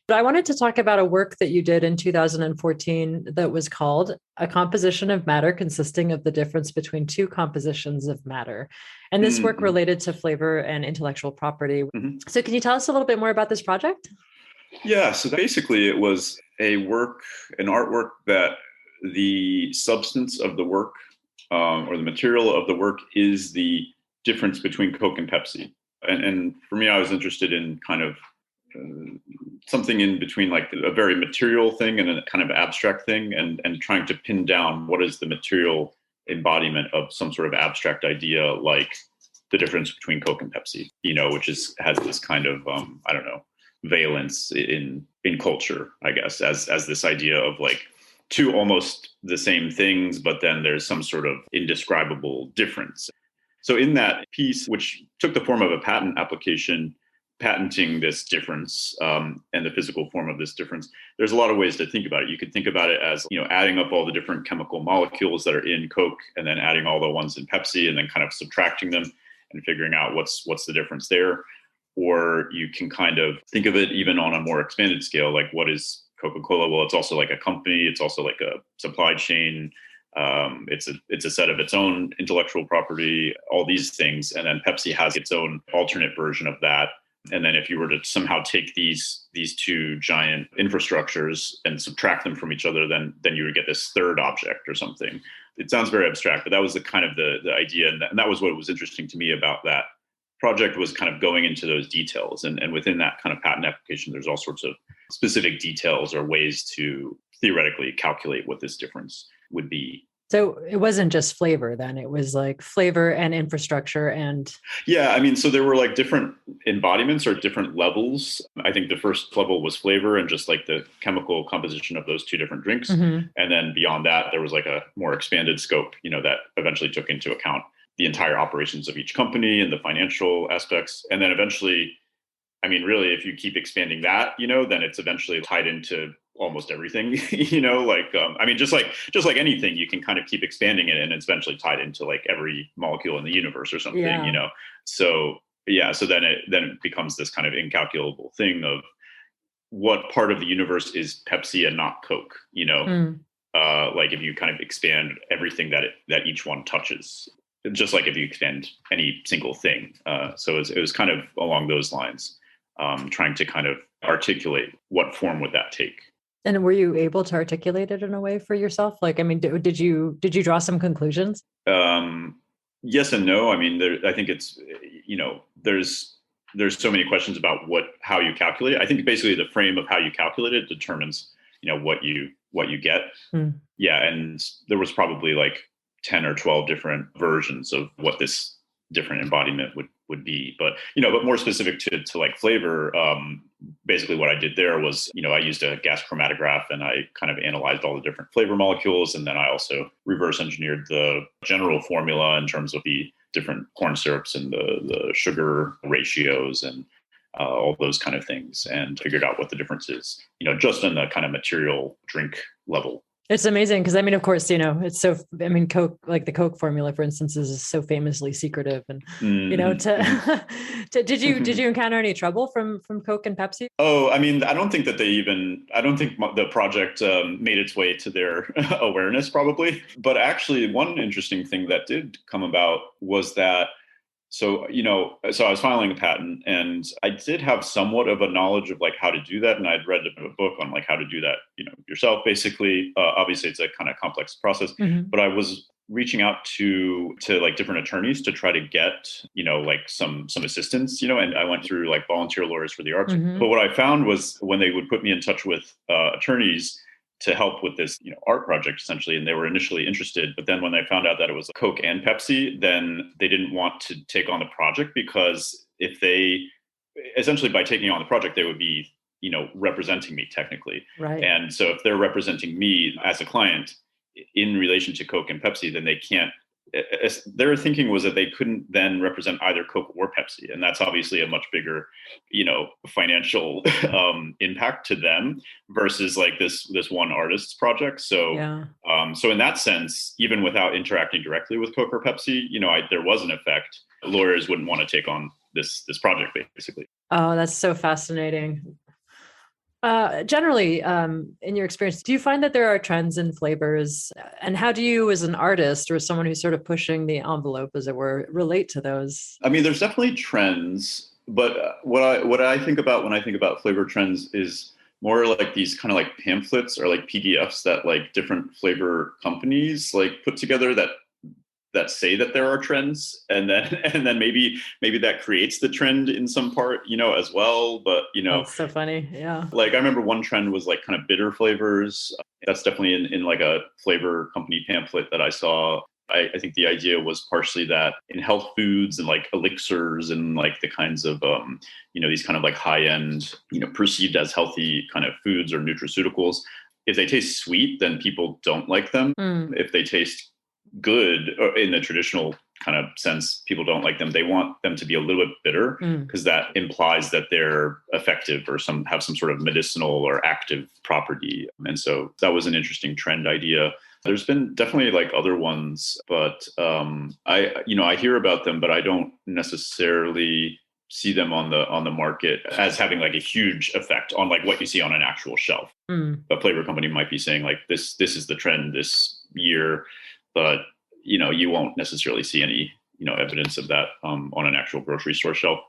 Speaker 1: But I wanted to talk about a work that you did in 2014 that was called A Composition of Matter Consisting of the Difference Between Two Compositions of Matter. And this work related to flavor and intellectual property. So can you tell us a little bit more about this project?
Speaker 10: Yeah, so basically it was an artwork that the substance of the work or the material of the work is the difference between Coke and Pepsi. And for me, I was interested in kind of something in between like a very material thing and a kind of abstract thing, and trying to pin down what is the material embodiment of some sort of abstract idea, like the difference between Coke and Pepsi, which has this kind of, valence in culture, I guess, as this idea of like two almost the same things, but then there's some sort of indescribable difference. So in that piece, which took the form of a patent application, patenting this difference and the physical form of this difference, there's a lot of ways to think about it. You could think about it as, adding up all the different chemical molecules that are in Coke and then adding all the ones in Pepsi and then kind of subtracting them and figuring out what's the difference there. Or you can kind of think of it even on a more expanded scale, like what is Coca-Cola? Well, it's also like a company. It's also like a supply chain. It's a set of its own intellectual property, all these things. And then Pepsi has its own alternate version of that. And then if you were to somehow take these two giant infrastructures and subtract them from each other, then you would get this third object or something. It sounds very abstract, but that was the kind of the idea. And that was what was interesting to me about that project, was kind of going into those details. And within that kind of patent application, there's all sorts of specific details or ways to theoretically calculate what this difference would be.
Speaker 1: So it wasn't just flavor then, it was like flavor and infrastructure and...
Speaker 10: Yeah, I mean, so there were like different embodiments or different levels. I think the first level was flavor and just like the chemical composition of those two different drinks. Mm-hmm. And then beyond that, there was like a more expanded scope, that eventually took into account the entire operations of each company and the financial aspects. And then eventually, I mean, really, if you keep expanding that, then it's eventually tied into almost everything, I mean, just like anything, you can kind of keep expanding it and it's eventually tied into like every molecule in the universe or something, So then it becomes this kind of incalculable thing of what part of the universe is Pepsi and not Coke, like if you kind of expand everything that each one touches, just like if you expand any single thing. So it was kind of along those lines, trying to kind of articulate what form would that take.
Speaker 1: And were you able to articulate it in a way for yourself? Like, I mean, did you draw some conclusions?
Speaker 10: Yes and no. I mean, I think it's, there's so many questions about how you calculate it. I think basically the frame of how you calculate it determines, what you get. Yeah. And there was probably like 10 or 12 different versions of what this different embodiment would be. But more specific to like flavor, basically what I did there was, I used a gas chromatograph and I kind of analyzed all the different flavor molecules. And then I also reverse engineered the general formula in terms of the different corn syrups and the sugar ratios and all those kind of things, and figured out what the difference is, just on the kind of material drink level.
Speaker 1: It's amazing because, I mean, of course, it's so, I mean, Coke, like the Coke formula, for instance, is so famously secretive. And, did you encounter any trouble from Coke and Pepsi?
Speaker 10: Oh, I mean, I don't think the project made its way to their awareness probably. But actually, one interesting thing that did come about was that, so I was filing a patent and I did have somewhat of a knowledge of like how to do that. And I'd read a book on like how to do that, yourself, basically. Obviously it's a kind of complex process, but I was reaching out to like different attorneys to try to get, like some assistance, and I went through like volunteer lawyers for the arts. But what I found was when they would put me in touch with attorneys to help with this, art project essentially. And they were initially interested, but then when they found out that it was Coke and Pepsi, then they didn't want to take on the project, because if they, essentially by taking on the project, they would be, representing me technically.
Speaker 1: Right.
Speaker 10: And so if they're representing me as a client in relation to Coke and Pepsi, then they can't, their thinking was that they couldn't then represent either Coke or Pepsi. And that's obviously a much bigger, financial impact to them versus like this one artist's project. So, so in that sense, even without interacting directly with Coke or Pepsi, there was an effect. Lawyers wouldn't want to take on this project, basically.
Speaker 1: Oh, that's so fascinating. Generally, in your experience, do you find that there are trends in flavors, and how do you, as an artist or someone who's sort of pushing the envelope, as it were, relate to those?
Speaker 10: I mean, there's definitely trends, but what I think about when I think about flavor trends is more like these kind of like pamphlets or like PDFs that like different flavor companies like put together that say that there are trends, and then maybe that creates the trend in some part, as well. But
Speaker 1: that's so funny. Yeah.
Speaker 10: Like I remember one trend was like kind of bitter flavors. That's definitely in like a flavor company pamphlet that I saw. I think the idea was partially that in health foods and like elixirs and like the kinds of, these kind of like high end, perceived as healthy kind of foods or nutraceuticals, if they taste sweet, then people don't like them. If they taste good, or in the traditional kind of sense, people don't like them. They want them to be a little bit bitter because that implies that they're effective or have some sort of medicinal or active property. And so that was an interesting trend idea. There's been definitely like other ones, but I hear about them, but I don't necessarily see them on the market as having like a huge effect on like what you see on an actual shelf. A flavor company might be saying like this is the trend this year, but you won't necessarily see any evidence of that on an actual grocery store shelf.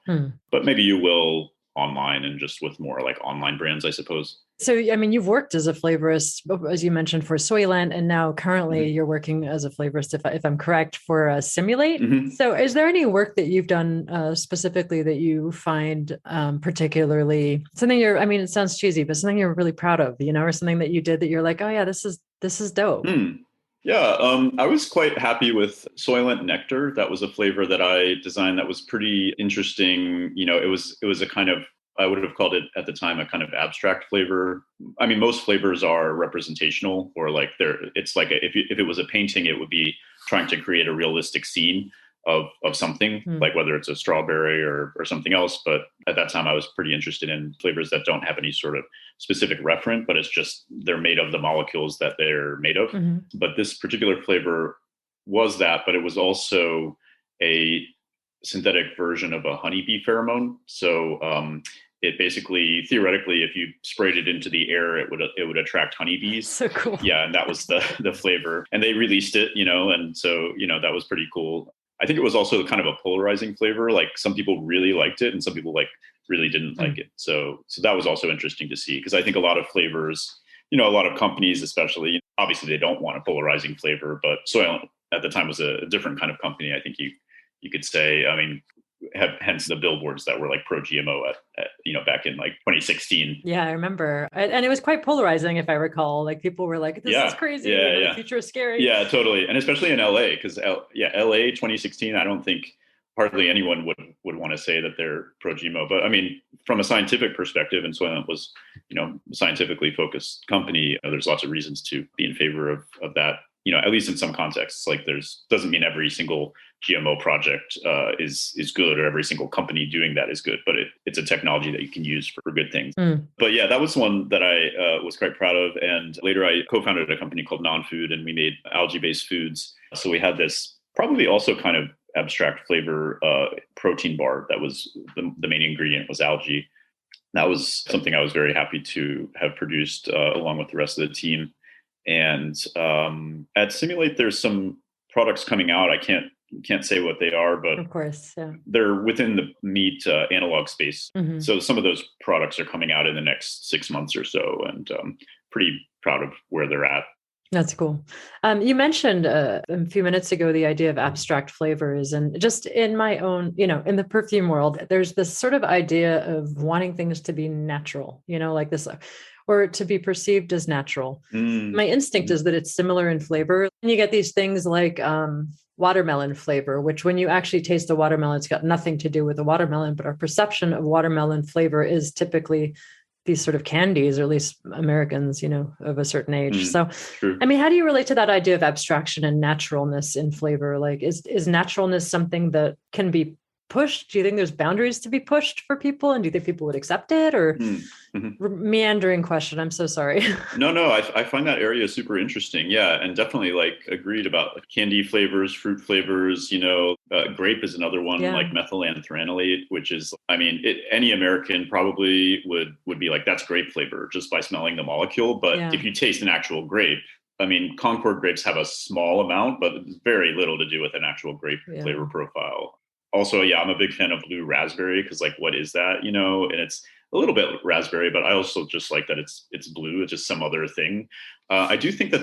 Speaker 10: But maybe you will online and just with more like online brands, I suppose.
Speaker 1: So, I mean, you've worked as a flavorist, as you mentioned, for Soylent, and now currently you're working as a flavorist, if I'm correct, for Simulate. So is there any work that you've done specifically that you find particularly something it sounds cheesy, but something you're really proud of, or something that you did that you're like, oh yeah, this is dope.
Speaker 10: Yeah, I was quite happy with Soylent Nectar. That was a flavor that I designed that was pretty interesting. It was a kind of, I would have called it at the time a kind of abstract flavor. I mean, most flavors are representational, or like it's like if it was a painting, it would be trying to create a realistic scene of something, like whether it's a strawberry or something else. But at that time, I was pretty interested in flavors that don't have any sort of specific referent, but it's just they're made of the molecules that they're made of. But this particular flavor was that, but it was also a synthetic version of a honeybee pheromone. So it basically, theoretically, if you sprayed it into the air, it would attract honeybees.
Speaker 1: So cool.
Speaker 10: Yeah, and that was the flavor. And they released it, and so that was pretty cool. I think it was also kind of a polarizing flavor. Like some people really liked it and some people really didn't like it. So that was also interesting to see, because I think a lot of flavors, a lot of companies especially, obviously they don't want a polarizing flavor, but Soylent at the time was a different kind of company. I think you could say, hence the billboards that were like pro GMO at back in like 2016.
Speaker 1: Yeah, I remember. And it was quite polarizing, if I recall. Like people were like, this is crazy. The future is scary.
Speaker 10: Yeah, totally. And especially in LA, because LA 2016, I don't think hardly anyone would want to say that they're pro GMO. But I mean, from a scientific perspective, and Soylent was, a scientifically focused company, there's lots of reasons to be in favor of that. At least in some contexts, like doesn't mean every single GMO project is good, or every single company doing that is good, but it's a technology that you can use for good things. But yeah, that was one that I was quite proud of. And later I co-founded a company called Non-Food, and we made algae-based foods. So we had this probably also kind of abstract flavor protein bar that was the main ingredient was algae. That was something I was very happy to have produced along with the rest of the team. And at Simulate, there's some products coming out. I can't say what they are, but
Speaker 1: of course, yeah,
Speaker 10: they're within the meat analog space. So some of those products are coming out in the next 6 months or so, and pretty proud of where they're at.
Speaker 1: That's cool. You mentioned a few minutes ago the idea of abstract flavors, and just in my own, in the perfume world, there's this sort of idea of wanting things to be natural, like this, or to be perceived as natural. My instinct is that it's similar in flavor. And you get these things like watermelon flavor, which when you actually taste the watermelon, it's got nothing to do with the watermelon, but our perception of watermelon flavor is typically these sort of candies, or at least Americans, of a certain age. So,
Speaker 10: true.
Speaker 1: I mean, how do you relate to that idea of abstraction and naturalness in flavor? Like, is naturalness something that can be pushed? Do you think there's boundaries to be pushed for people? And do you think people would accept it? Or meandering question, I'm so sorry.
Speaker 10: No, I find that area super interesting. Yeah, and definitely like agreed about candy flavors, fruit flavors, grape is another one, like methylantranolate, which is, any American probably would be like, that's grape flavor just by smelling the molecule. But if you taste an actual grape, Concord grapes have a small amount, but it's very little to do with an actual grape flavor profile. Also, I'm a big fan of blue raspberry, because like, what is that? And it's a little bit raspberry, but I also just like that it's blue. It's just some other thing. I do think that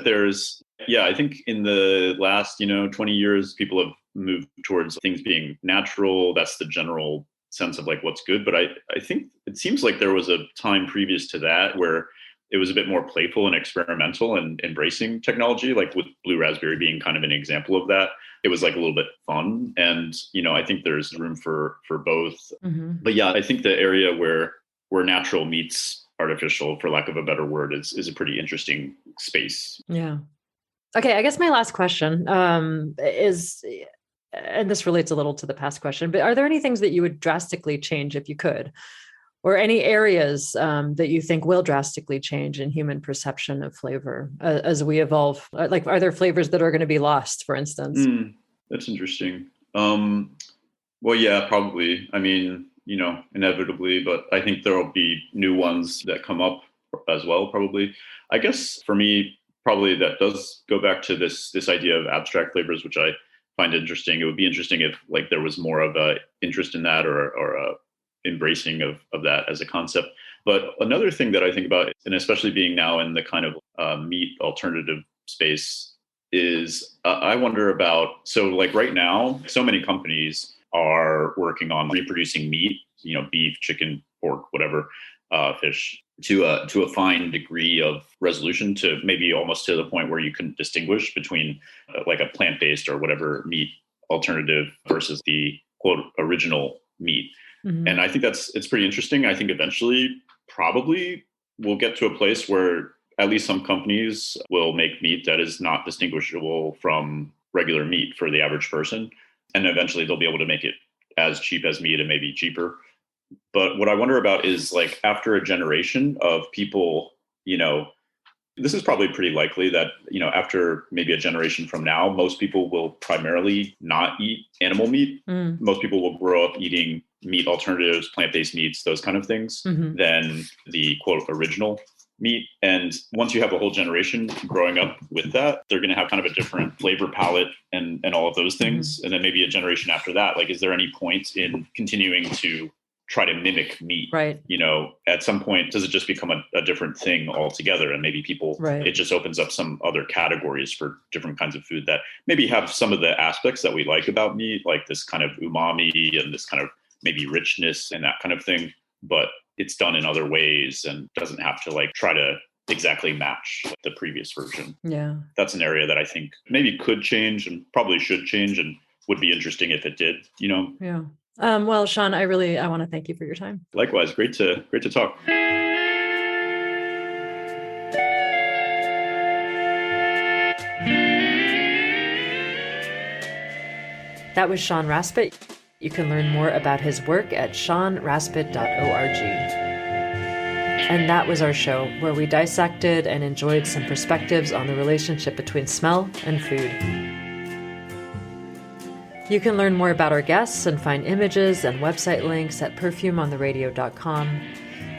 Speaker 10: I think in the last, 20 years, people have moved towards things being natural. That's the general sense of like what's good. But I think it seems like there was a time previous to that where it was a bit more playful and experimental and embracing technology, like with blue raspberry being kind of an example of that. It was like a little bit fun. And, I think there's room for both. But yeah, I think the area where natural meets artificial, for lack of a better word, is a pretty interesting space.
Speaker 1: Yeah. Okay, I guess my last question is, and this relates a little to the past question, but are there any things that you would drastically change if you could? Or any areas that you think will drastically change in human perception of flavor as we evolve? Like, are there flavors that are going to be lost, for instance?
Speaker 10: That's interesting. Well, yeah, probably. I mean, inevitably, but I think there will be new ones that come up as well, probably. I guess for me, probably that does go back to this idea of abstract flavors, which I find interesting. It would be interesting if like there was more of a interest in that or a embracing of that as a concept. But another thing that I think about, and especially being now in the kind of meat alternative space, is I wonder about, so like right now, so many companies are working on reproducing meat, beef, chicken, pork, whatever, fish, to a fine degree of resolution, to maybe almost to the point where you can distinguish between like a plant-based or whatever meat alternative versus the quote original meat. Mm-hmm. And I think it's pretty interesting. I think eventually probably we'll get to a place where at least some companies will make meat that is not distinguishable from regular meat for the average person. And eventually they'll be able to make it as cheap as meat and maybe cheaper. But what I wonder about is like after a generation of people, this is probably pretty likely that, after maybe a generation from now, most people will primarily not eat animal meat. Most people will grow up eating meat alternatives, plant-based meats, those kind of things, than the quote original meat. And once you have a whole generation growing up with that, they're going to have kind of a different flavor palette and all of those things. And then maybe a generation after that, like, is there any point in continuing to try to mimic meat?
Speaker 1: Right.
Speaker 10: At some point, does it just become a different thing altogether? And maybe people, it just opens up some other categories for different kinds of food that maybe have some of the aspects that we like about meat, like this kind of umami and this kind of maybe richness and that kind of thing, but it's done in other ways and doesn't have to like try to exactly match the previous version.
Speaker 1: Yeah.
Speaker 10: That's an area that I think maybe could change and probably should change and would be interesting if it did,
Speaker 1: Yeah. Well, Sean, I want to thank you for your time.
Speaker 10: Likewise. Great to talk.
Speaker 1: That was Sean Raspet. You can learn more about his work at seanraspet.org. And that was our show, where we dissected and enjoyed some perspectives on the relationship between smell and food. You can learn more about our guests and find images and website links at perfumeontheradio.com.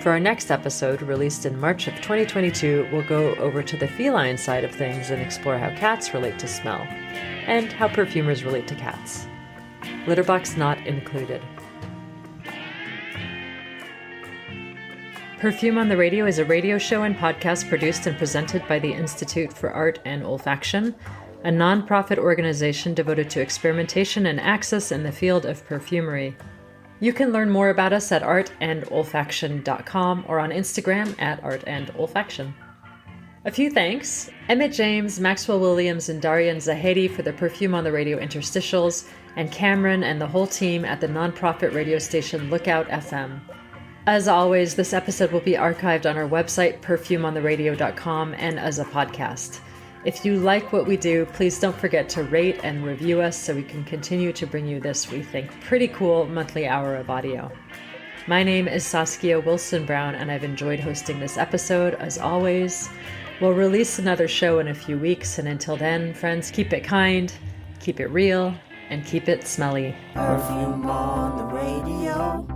Speaker 1: For our next episode, released in March of 2022, we'll go over to the feline side of things and explore how cats relate to smell, and how perfumers relate to cats. Litterbox not included. Perfume on the Radio is a radio show and podcast produced and presented by the Institute for Art and Olfaction, a nonprofit organization devoted to experimentation and access in the field of perfumery. You can learn more about us at artandolfaction.com or on Instagram at artandolfaction. A few thanks: Emmett James, Maxwell Williams, and Darian Zahedi for the Perfume on the Radio interstitials, and Cameron and the whole team at the nonprofit radio station Lookout FM. As always, this episode will be archived on our website, perfumeontheradio.com, and as a podcast. If you like what we do, please don't forget to rate and review us so we can continue to bring you this, we think, pretty cool monthly hour of audio. My name is Saskia Wilson-Brown, and I've enjoyed hosting this episode, as always. We'll release another show in a few weeks, and until then, friends, keep it kind, keep it real, and keep it smelly.
Speaker 4: Perfume on the radio.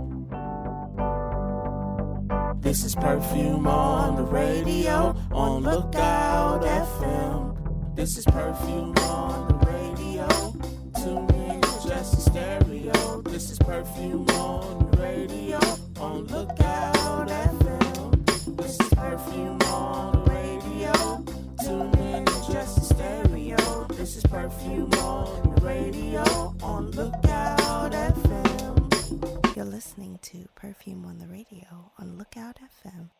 Speaker 4: This is Perfume on the Radio on Lookout FM. This is Perfume on the Radio. Tune in just a stereo. This is Perfume on the Radio on Lookout FM. This is Perfume on the Radio. Tune in just a stereo. This is Perfume on the Radio on Lookout FM.
Speaker 2: You're listening to Perfume on the Radio on Lookout FM.